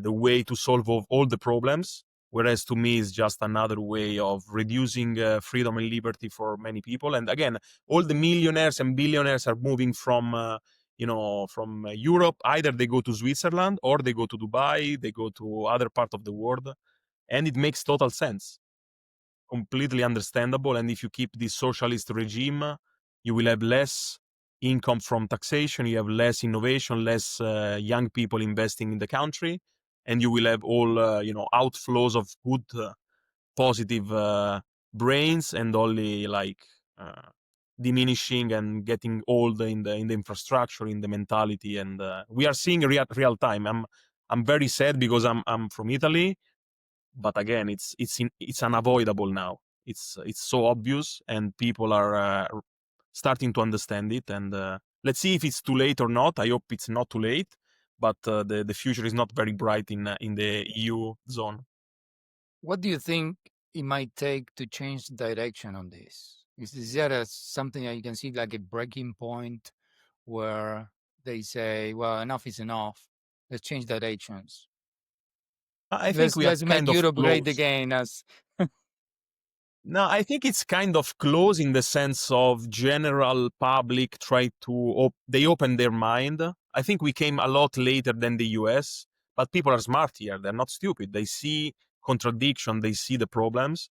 way to solve all the problems, whereas to me it's just another way of reducing freedom and liberty for many people. And again, all the millionaires and billionaires are moving from Europe. Either they go to Switzerland, or they go to Dubai, they go to other part of the world, and it makes total sense, completely understandable. And if you keep this socialist regime, you will have less income from taxation, you have less innovation, less young people investing in the country, and you will have all outflows of good, positive brains, and only like diminishing and getting old in the infrastructure, in the mentality. And we are seeing real time. I'm very sad because I'm from Italy, but again, it's unavoidable now. It's so obvious, and people are starting to understand it. And let's see if it's too late or not. I hope it's not too late, but the future is not very bright in the EU zone. What do you think it might take to change the direction on this? Is there something that you can see like a breaking point where they say, well, enough is enough, let's change directions? I think we are Let's kind make of Europe great close. again. As No, I think it's kind of close in the sense of general public try to they open their mind. I think we came a lot later than the US, but people are smart here. They're not stupid. They see contradiction. They see the problems.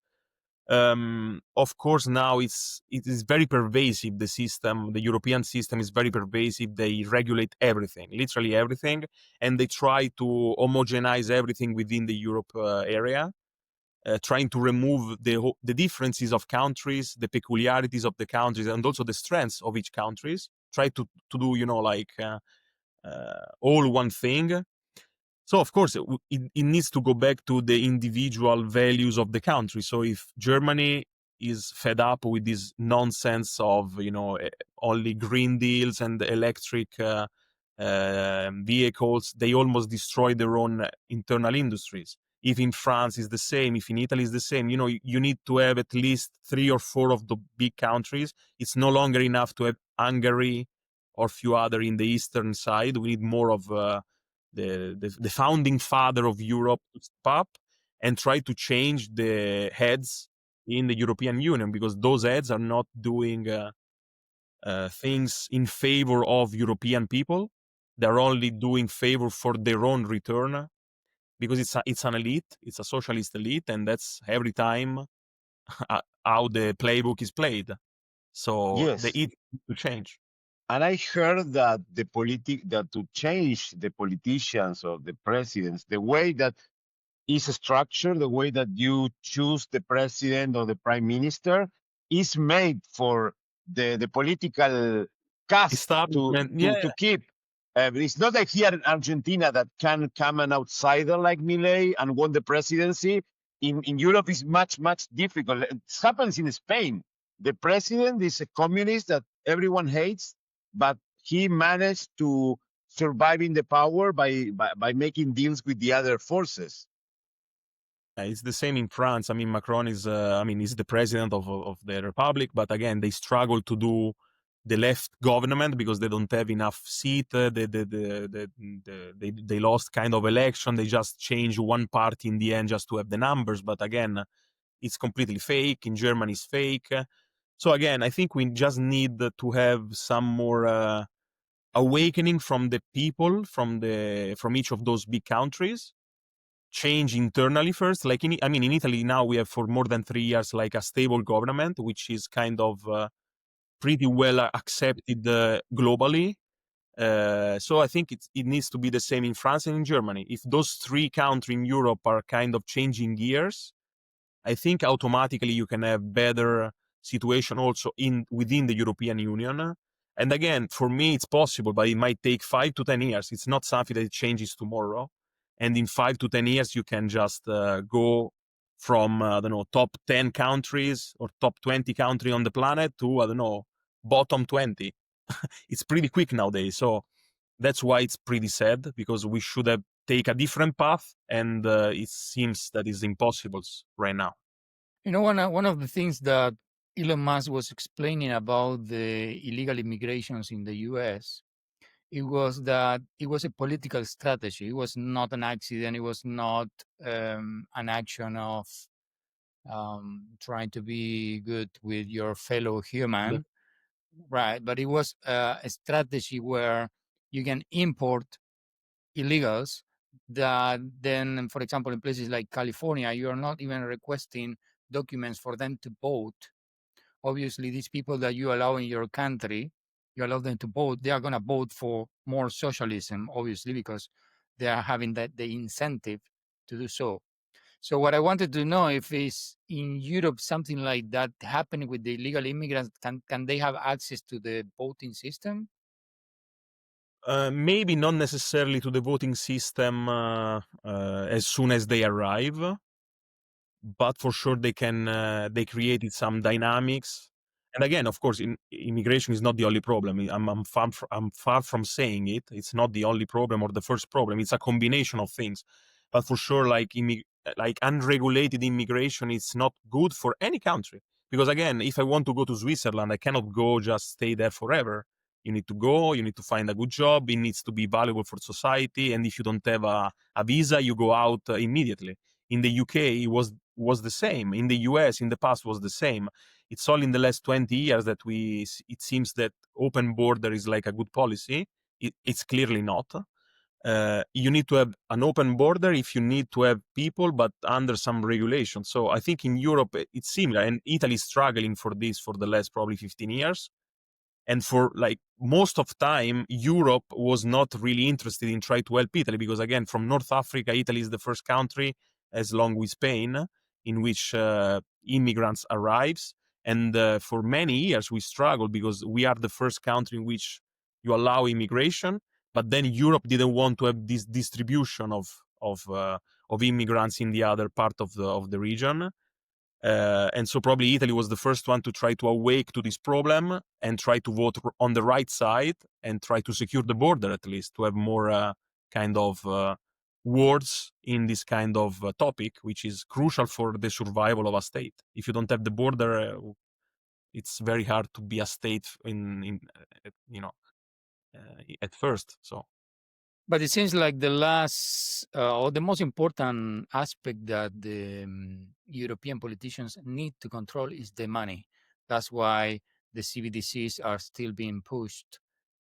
Of course, now it is very pervasive. The system, the European system, is very pervasive. They regulate everything, literally everything, and they try to homogenize everything within the Europe area. Trying to remove the differences of countries, the peculiarities of the countries, and also the strengths of each countries. Try to do all one thing. So of course it needs to go back to the individual values of the country. So if Germany is fed up with this nonsense of only green deals and electric vehicles, they almost destroy their own internal industries. If in France is the same, if in Italy is the same, you need to have at least 3 or 4 of the big countries. It's no longer enough to have Hungary or few other in the eastern side. We need more of the founding father of Europe to step up and try to change the heads in the European Union, because those heads are not doing things in favor of European people. They're only doing favor for their own return, because it's an elite, it's a socialist elite, and that's every time how the playbook is played. So the Yes. it to change. And I heard that that to change the politicians or the presidents, the way that is structured, the way that you choose the president or the prime minister, is made for the political caste Establishment, yeah. to keep. It's not like here in Argentina that can come an outsider like Milei and won the presidency. In Europe, it's much, much difficult. It happens in Spain. The president is a communist that everyone hates, but he managed to surviving the power by making deals with the other forces. It's the same in France. I mean, Macron is, he's the president of the republic, but again, they struggle to do the left government because they don't have enough seat. They lost kind of election. They just changed one party in the end just to have the numbers. But again, it's completely fake. In Germany, it's fake. So again, I think we just need to have some more awakening from the people from each of those big countries. Change internally first. Like in Italy now we have for more than 3 years like a stable government, which is kind of pretty well accepted globally. So I think it needs to be the same in France and in Germany. If those three countries in Europe are kind of changing gears, I think automatically you can have better situation also within the European Union. And again, for me, it's possible, but it might take 5 to 10 years. It's not something that changes tomorrow. And in 5 to 10 years, you can just go from, I don't know, top 10 countries or top 20 countries on the planet to, I don't know, bottom 20. It's pretty quick nowadays. So that's why it's pretty sad, because we should have take a different path, and it seems that is impossible right now. You know, one of the things that Elon Musk was explaining about the illegal immigrations in the U.S., it was that it was a political strategy. It was not an accident. It was not an action of trying to be good with your fellow human, right? But it was a strategy where you can import illegals that then, for example, in places like California, you are not even requesting documents for them to vote. Obviously, these people that you allow in your country, you allow them to vote, they are going to vote for more socialism, obviously, because they are having the incentive to do so. So what I wanted to know, if is in Europe something like that happening with the illegal immigrants, can they have access to the voting system? Maybe not necessarily to the voting system as soon as they arrive, but for sure they can. They created some dynamics, and again, of course, immigration is not the only problem. I'm far from saying it. It's not the only problem or the first problem. It's a combination of things, but for sure, like unregulated immigration, it's not good for any country. Because again, if I want to go to Switzerland, I cannot go just stay there forever. You need to go, you need to find a good job, it needs to be valuable for society, and if you don't have a visa, you go out immediately. In the UK, it was the same. In the US, in the past, was the same. It's all in the last 20 years that it seems that open border is like a good policy. It's clearly not. You need to have an open border if you need to have people, but under some regulation. So I think in Europe, it's similar, and Italy is struggling for this for the last probably 15 years. And for like most of time, Europe was not really interested in trying to help Italy, because again, from North Africa, Italy is the first country, as long with Spain, in which immigrants arrives. And for many years, we struggled because we are the first country in which you allow immigration, but then Europe didn't want to have this distribution of immigrants in the other part of the region. And so probably Italy was the first one to try to awake to this problem and try to vote on the right side and try to secure the border, at least to have more kind of words in this kind of topic, which is crucial for the survival of a state. If you don't have the border, it's very hard to be a state at first. So. But it seems like the last or the most important aspect that the European politicians need to control is the money. That's why the CBDCs are still being pushed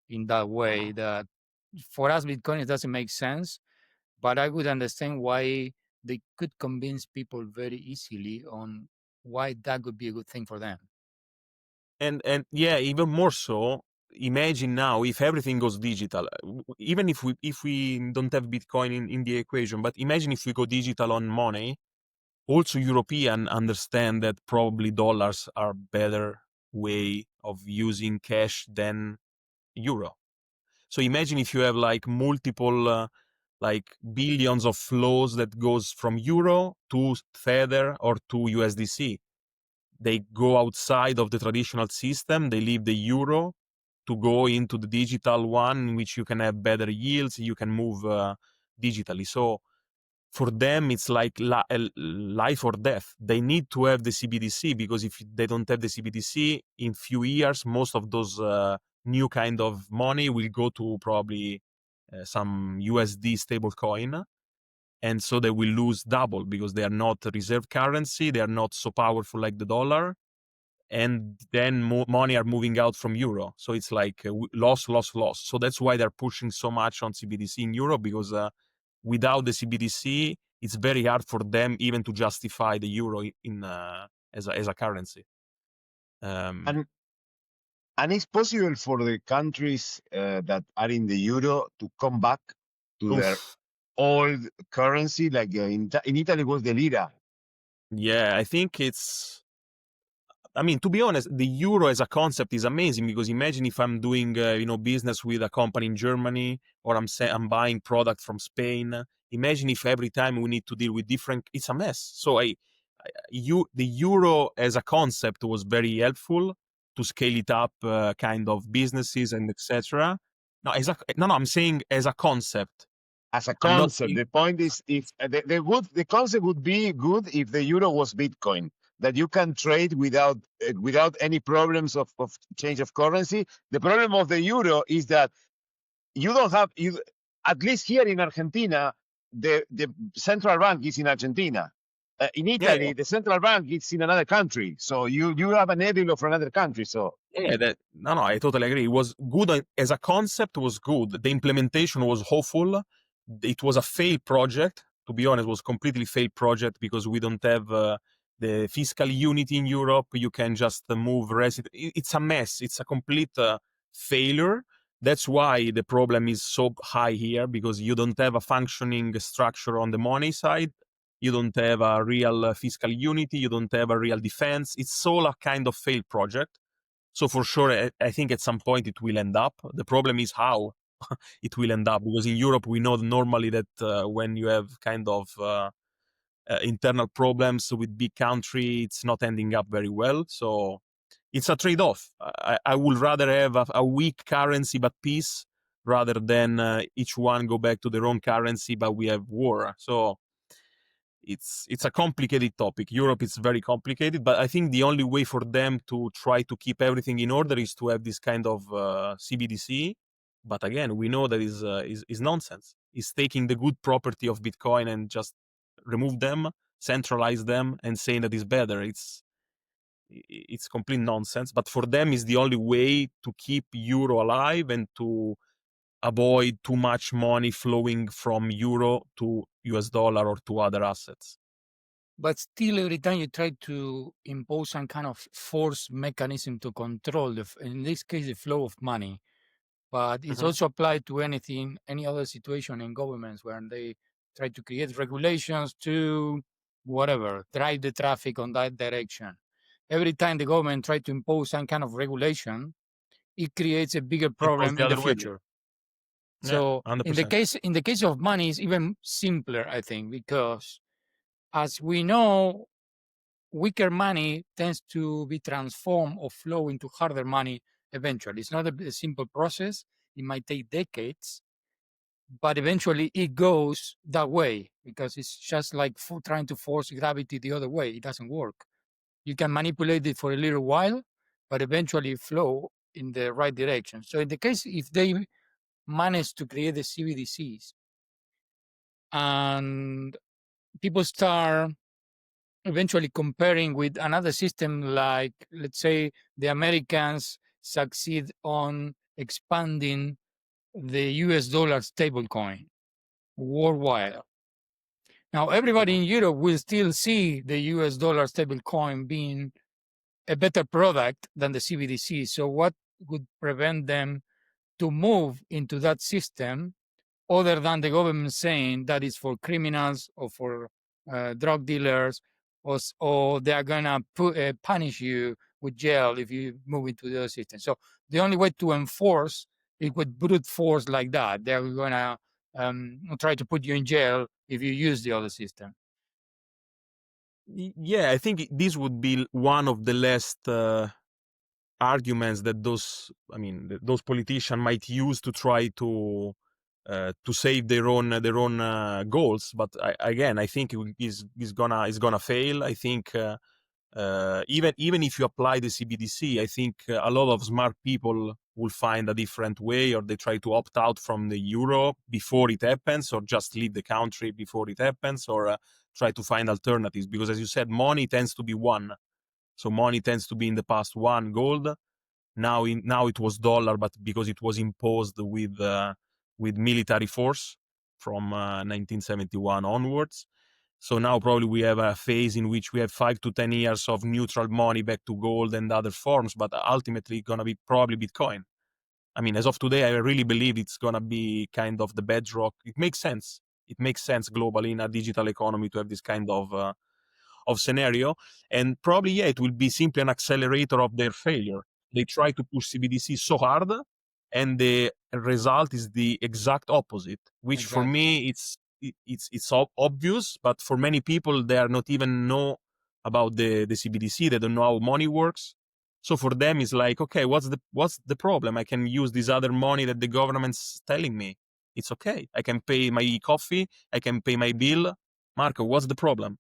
in that way. That for us, Bitcoin, it doesn't make sense, but I would understand why they could convince people very easily on why that would be a good thing for them. And yeah, even more so, imagine now if everything goes digital, even if we don't have Bitcoin in the equation, but imagine if we go digital on money. Also, European understand that probably dollars are better way of using cash than euro. So imagine if you have like multiple like billions of flows that goes from euro to Tether or to USDC. They go outside of the traditional system. They leave the euro to go into the digital one, in which you can have better yields, you can move digitally. So for them, it's like life or death. They need to have the CBDC, because if they don't have the CBDC, in few years, most of those new kind of money will go to probably some USD stable coin. And so they will lose double, because they are not reserve currency. They are not so powerful like the dollar. And then money are moving out from euro. So it's like loss, loss, loss. So that's why they're pushing so much on CBDC in Europe, because without the CBDC, it's very hard for them even to justify the euro in as a currency. And it's possible for the countries that are in the euro to come back to their old currency, like in Italy was the lira. Yeah, I think I mean, to be honest, the euro as a concept is amazing, because imagine if I'm doing, business with a company in Germany, or I'm buying product from Spain. Imagine if every time we need to deal with different, it's a mess. So the euro as a concept was very helpful to scale it up, kind of businesses and etc. No, I'm saying as a concept. As a I'm not concept, saying, the point is, if the concept would be good if the euro was Bitcoin, that you can trade without any problems of change of currency. The problem of the euro is that you don't have at least here in Argentina, the central bank is in Argentina. In yeah, Italy, the central bank is in another country, so you have an edil of another country. So yeah, no, I totally agree. It was good as a concept. Was good. The implementation was awful. It was a failed project. To be honest, it was completely failed project, because we don't have the fiscal unity in Europe. You can just move resident. It's a mess. It's a complete failure. That's why the problem is so high here, because you don't have a functioning structure on the money side. You don't have a real fiscal unity. You don't have a real defense. It's all a kind of failed project. So for sure, I think at some point it will end up. The problem is how it will end up, because in Europe we know normally that when you have kind of internal problems with big country, it's not ending up very well. So it's a trade-off. I would rather have a weak currency but peace, rather than each one go back to their own currency but we have war. So it's a complicated topic. Europe is very complicated, but I think the only way for them to try to keep everything in order is to have this kind of CBDC. But again, we know that is nonsense. It's taking the good property of Bitcoin and just remove them, centralize them, and saying that it's better. It's complete nonsense. But for them, is the only way to keep euro alive and to avoid too much money flowing from euro to US dollar or to other assets. But still, every time you try to impose some kind of force mechanism to control, in this case, the flow of money, but it's also applied to any other situation in governments where they try to create regulations to drive the traffic on that direction. Every time the government tries to impose some kind of regulation, it creates a bigger problem in the future. So yeah, in the case of money, it's even simpler, I think, because as we know, weaker money tends to be transformed or flow into harder money eventually. It's not a simple process. It might take decades, but eventually it goes that way, because it's just like trying to force gravity the other way. It doesn't work. You can manipulate it for a little while, but eventually flow in the right direction. So in the case, if they manage to create the CBDCs and people start eventually comparing with another system, like let's say the Americans succeed on expanding the US dollar stablecoin worldwide. Now, everybody in Europe will still see the US dollar stablecoin being a better product than the CBDC. So what would prevent them to move into that system other than the government saying that is for criminals or for drug dealers, or they are going to punish you with jail if you move into the other system? So the only way to enforce it with brute force like that, they're going to try to put you in jail if you use the other system. Yeah, I think this would be one of the last arguments that those politicians might use to try to save their own goals. But I think is gonna fail. I think even if you apply the CBDC, I think a lot of smart people will find a different way, or they try to opt out from the euro before it happens, or just leave the country before it happens, or try to find alternatives. Because as you said, money tends to be one. So money tends to be in the past one gold. Now it was dollar, but because it was imposed with military force from 1971 onwards. So now probably we have a phase in which we have 5 to 10 years of neutral money back to gold and other forms, but ultimately it's gonna be probably Bitcoin. I mean, as of today, I really believe it's gonna be kind of the bedrock. It makes sense. It makes sense globally in a digital economy to have this kind of scenario, and probably it will be simply an accelerator of their failure. They try to push CBDC so hard, and the result is the exact opposite, which for me it's obvious, but for many people they are not even know about the CBDC. They don't know how money works. So for them it's like, okay, what's the problem? I can use this other money that the government's telling me. It's okay. I can pay my coffee, I can pay my bill. Marco, what's the problem?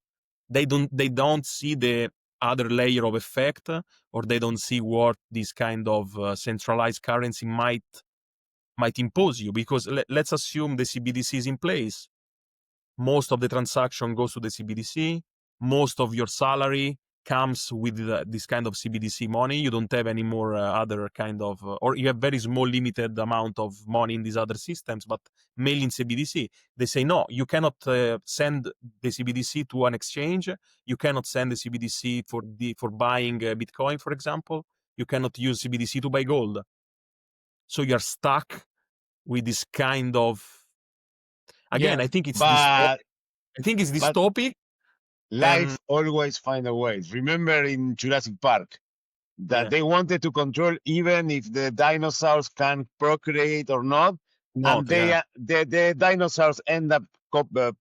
They don't see the other layer of effect, or they don't see what this kind of centralized currency might impose you. Because let's assume the CBDC is in place. Most of the transaction goes to the CBDC. Most of your salary comes with this kind of CBDC money. You don't have any more other kind of, or you have very small limited amount of money in these other systems, but mainly in CBDC. They say, no, you cannot send the CBDC to an exchange. You cannot send the CBDC for buying Bitcoin, for example. You cannot use CBDC to buy gold. So you're stuck with this kind of, again, Yeah. I think it's But dystopic. life always find a way. Remember in Jurassic Park that they wanted to control even if the dinosaurs can procreate or not, and the dinosaurs end up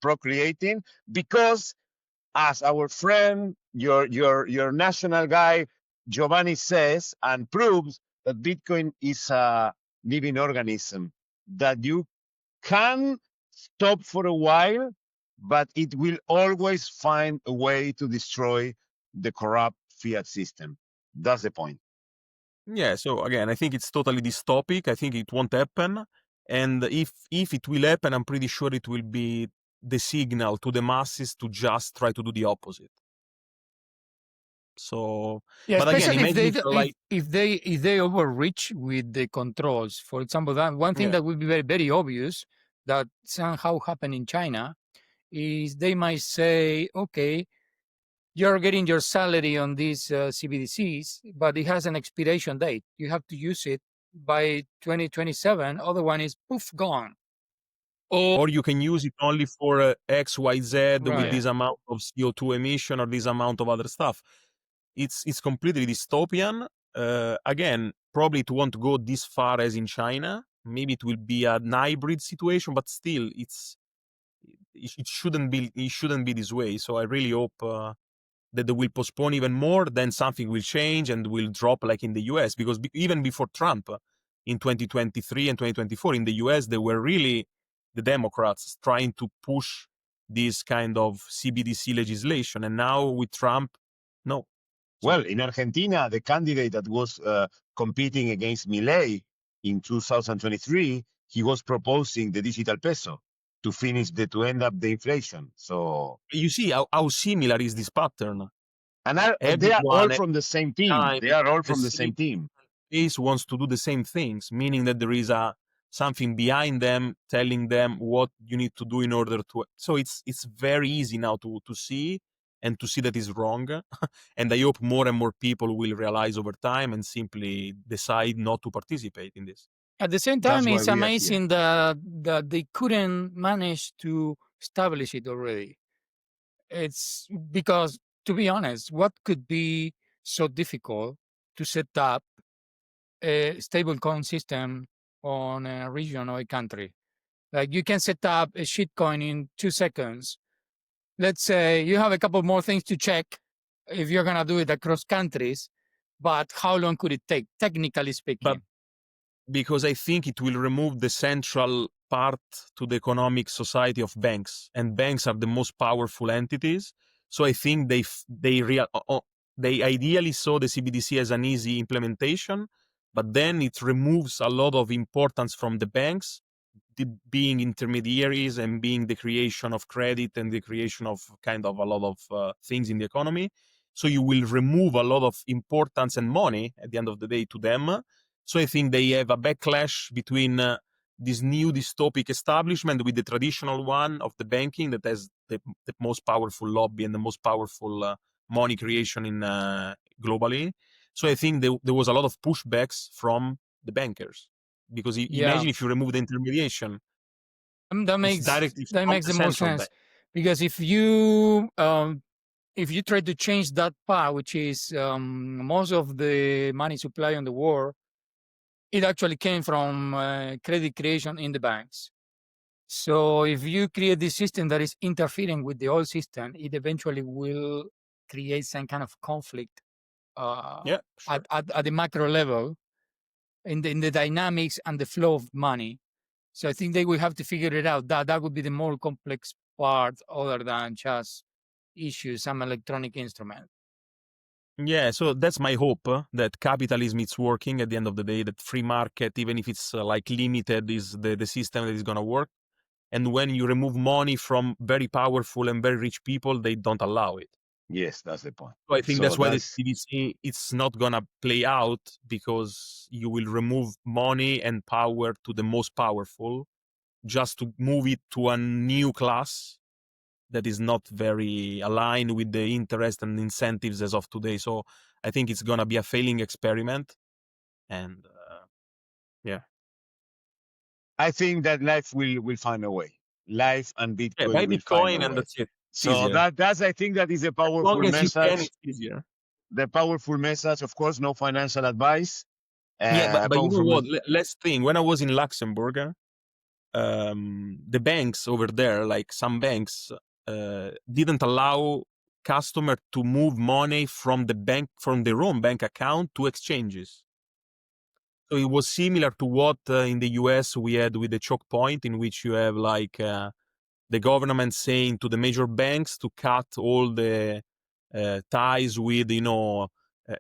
procreating because, as our friend, your national guy Giovanni says and proves, that Bitcoin is a living organism that you can stop for a while, but it will always find a way to destroy the corrupt fiat system. That's the point. Yeah, so again, I think it's totally dystopic. I think it won't happen. And if it will happen, I'm pretty sure it will be the signal to the masses to just try to do the opposite. So, Yeah, but again, especially imagine if you're like, if they overreach with the controls. For example, that one thing that would be very, very obvious that somehow happened in China is they might say, okay, you're getting your salary on these CBDCs, but it has an expiration date. You have to use it by 2027. Other one is poof, gone. or you can use it only for X, Y, Z with Right. this amount of CO2 emission or this amount of other stuff. It's completely dystopian. Again, probably it won't go this far as in China. Maybe it will be an hybrid situation, but still, it shouldn't be this way. So I really hope that they will postpone even more. Then something will change and will drop, like in the US, because even before Trump, in 2023 and 2024 in the US, they were really the Democrats trying to push this kind of CBDC legislation, and now with Trump, no. So, well, in Argentina, the candidate that was competing against Milei in 2023, he was proposing the digital peso to end up the inflation. So you see how similar is this pattern. and they are all from the same team. They are all from the same team. Base wants to do the same things, meaning that there is something behind them telling them what you need to do in order to. So it's very easy now to see and to see that is wrong. And I hope more and more people will realize over time and simply decide not to participate in this. At the same time, it's amazing that they couldn't manage to establish it already. It's because, to be honest, what could be so difficult to set up a stablecoin system on a region or a country? Like, you can set up a shitcoin in 2 seconds. Let's say you have a couple more things to check if you're gonna do it across countries, But how long could it take, technically speaking? Because I think it will remove the central part to the economic society of banks, and banks are the most powerful entities. So I think they ideally saw the CBDC as an easy implementation, but then it removes a lot of importance from the banks, being intermediaries and being the creation of credit and the creation of kind of a lot of things in the economy. So you will remove a lot of importance and money at the end of the day to them. So I think they have a backlash between this new dystopic establishment with the traditional one of the banking that has the most powerful lobby and the most powerful money creation in globally. So I think there was a lot of pushbacks from the bankers, because Yeah, imagine if you remove the intermediation, that it's makes directly that from makes the the most central sense, bank. because if you try to change that part, which is most of the money supply on the world, it actually came from credit creation in the banks. So if you create this system that is interfering with the old system, it eventually will create some kind of conflict Yeah, sure. at the macro level in the dynamics and the flow of money. So I think they will have to figure it out. That would be the more complex part, other than just issue some electronic instrument. Yeah, so that's my hope, that capitalism is working at the end of the day, that free market, even if it's like limited, is the system that is going to work. And when you remove money from very powerful and very rich people, they don't allow it. Yes, that's the point. So I think So that's why the that's CBDC, it's not going to play out, because you will remove money and power to the most powerful just to move it to a new class that is not very aligned with the interest and incentives as of today. So I think it's gonna be a failing experiment, and yeah, I think that life will find a way. Life and yeah, buy Bitcoin will find a Bitcoin and way. that's it. It's So easier. that's I think that is a As long powerful as you can, message. it's easier. The powerful message, of course, no financial advice. Yeah, but you know Powerful what? message. Last thing, when I was in Luxembourg, the banks over there, like some banks, didn't allow customer to move money from the bank, from their own bank account, to exchanges. So it was similar to what in the US we had with the choke point, in which you have like the government saying to the major banks to cut all the ties with,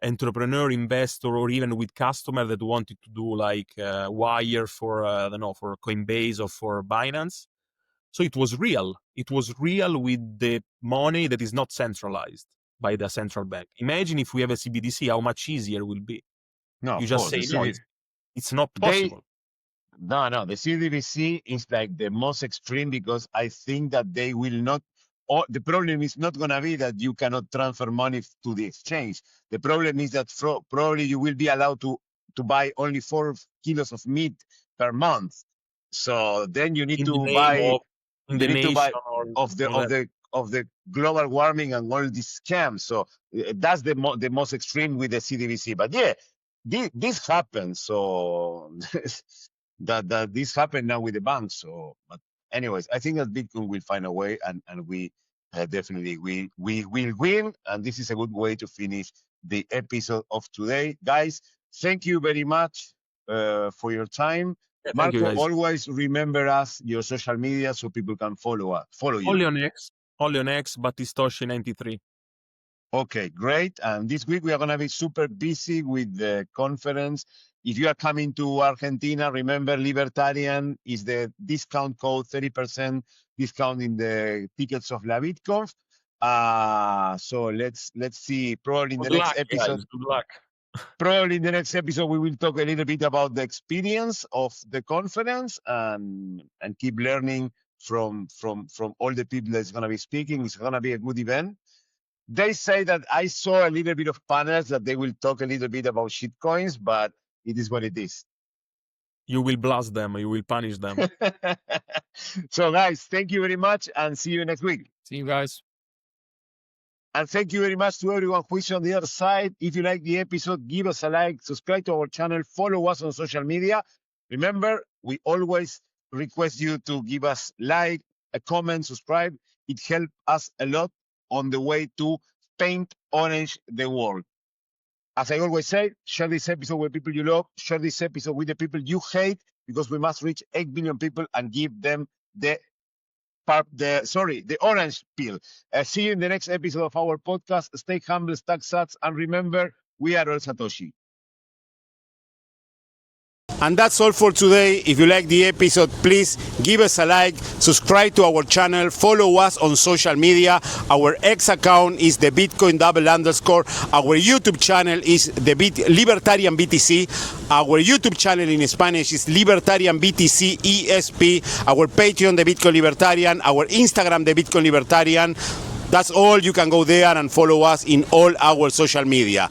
entrepreneur, investor, or even with customer that wanted to do like wire for I don't know, for Coinbase or for Binance. So it was real. It was real with the money that is not centralized by the central bank. Imagine if we have a CBDC, how much easier it will be. No, You of just course. say no, it's not They possible. No, the CDBC is like the most extreme, because I think that they will not. Or the problem is not going to be that you cannot transfer money to the exchange. The problem is that probably you will be allowed to buy only 4 kilos of meat per month. So then you need In the to name buy. of in the You need to nation buy or of the of whatever. the global warming and all these scams. So that's the most extreme with the CDBC. But yeah, this happens. So that this happened now with the banks. So, but anyways, I think that Bitcoin will find a way, and we definitely we will win. And this is a good way to finish the episode of today, guys. Thank you very much for your time. Yeah, thank you Marco, guys. always remember us, your social media, so people can follow you. Only on X, Battistoshi 93. Okay, great. And this week we are going to be super busy with the conference. If you are coming to Argentina, remember Libertarian is the discount code, 30% discount in the tickets of La BitConf. So let's see. Probably in the Good next luck, episode, guys. Good luck. we will talk a little bit about the experience of the conference, and keep learning from all the people that's going to be speaking. It's going to be a good event. They say that I saw a little bit of panels that they will talk a little bit about shitcoins, but it is what it is. You will blast them. You will punish them. So, guys, thank you very much, and see you next week. See you guys. And thank you very much to everyone who is on the other side. If you like the episode, give us a like, subscribe to our channel, follow us on social media. Remember, we always request you to give us like, a comment, subscribe. It helps us a lot on the way to paint orange the world. As I always say, share this episode with people you love, share this episode with the people you hate, because we must reach 8 billion people and give them the orange peel. See you in the next episode of our podcast. Stay humble, stack sats, and remember, we are all Satoshi. And that's all for today. If you like the episode, please give us a like, subscribe to our channel, follow us on social media. Our X account is the Bitcoin _. Our YouTube channel is the Libertarian BTC. Our YouTube channel in Spanish is Libertarian BTC ESP. Our Patreon, the Bitcoin Libertarian. Our Instagram, the Bitcoin Libertarian. That's all. You can go there and follow us in all our social media.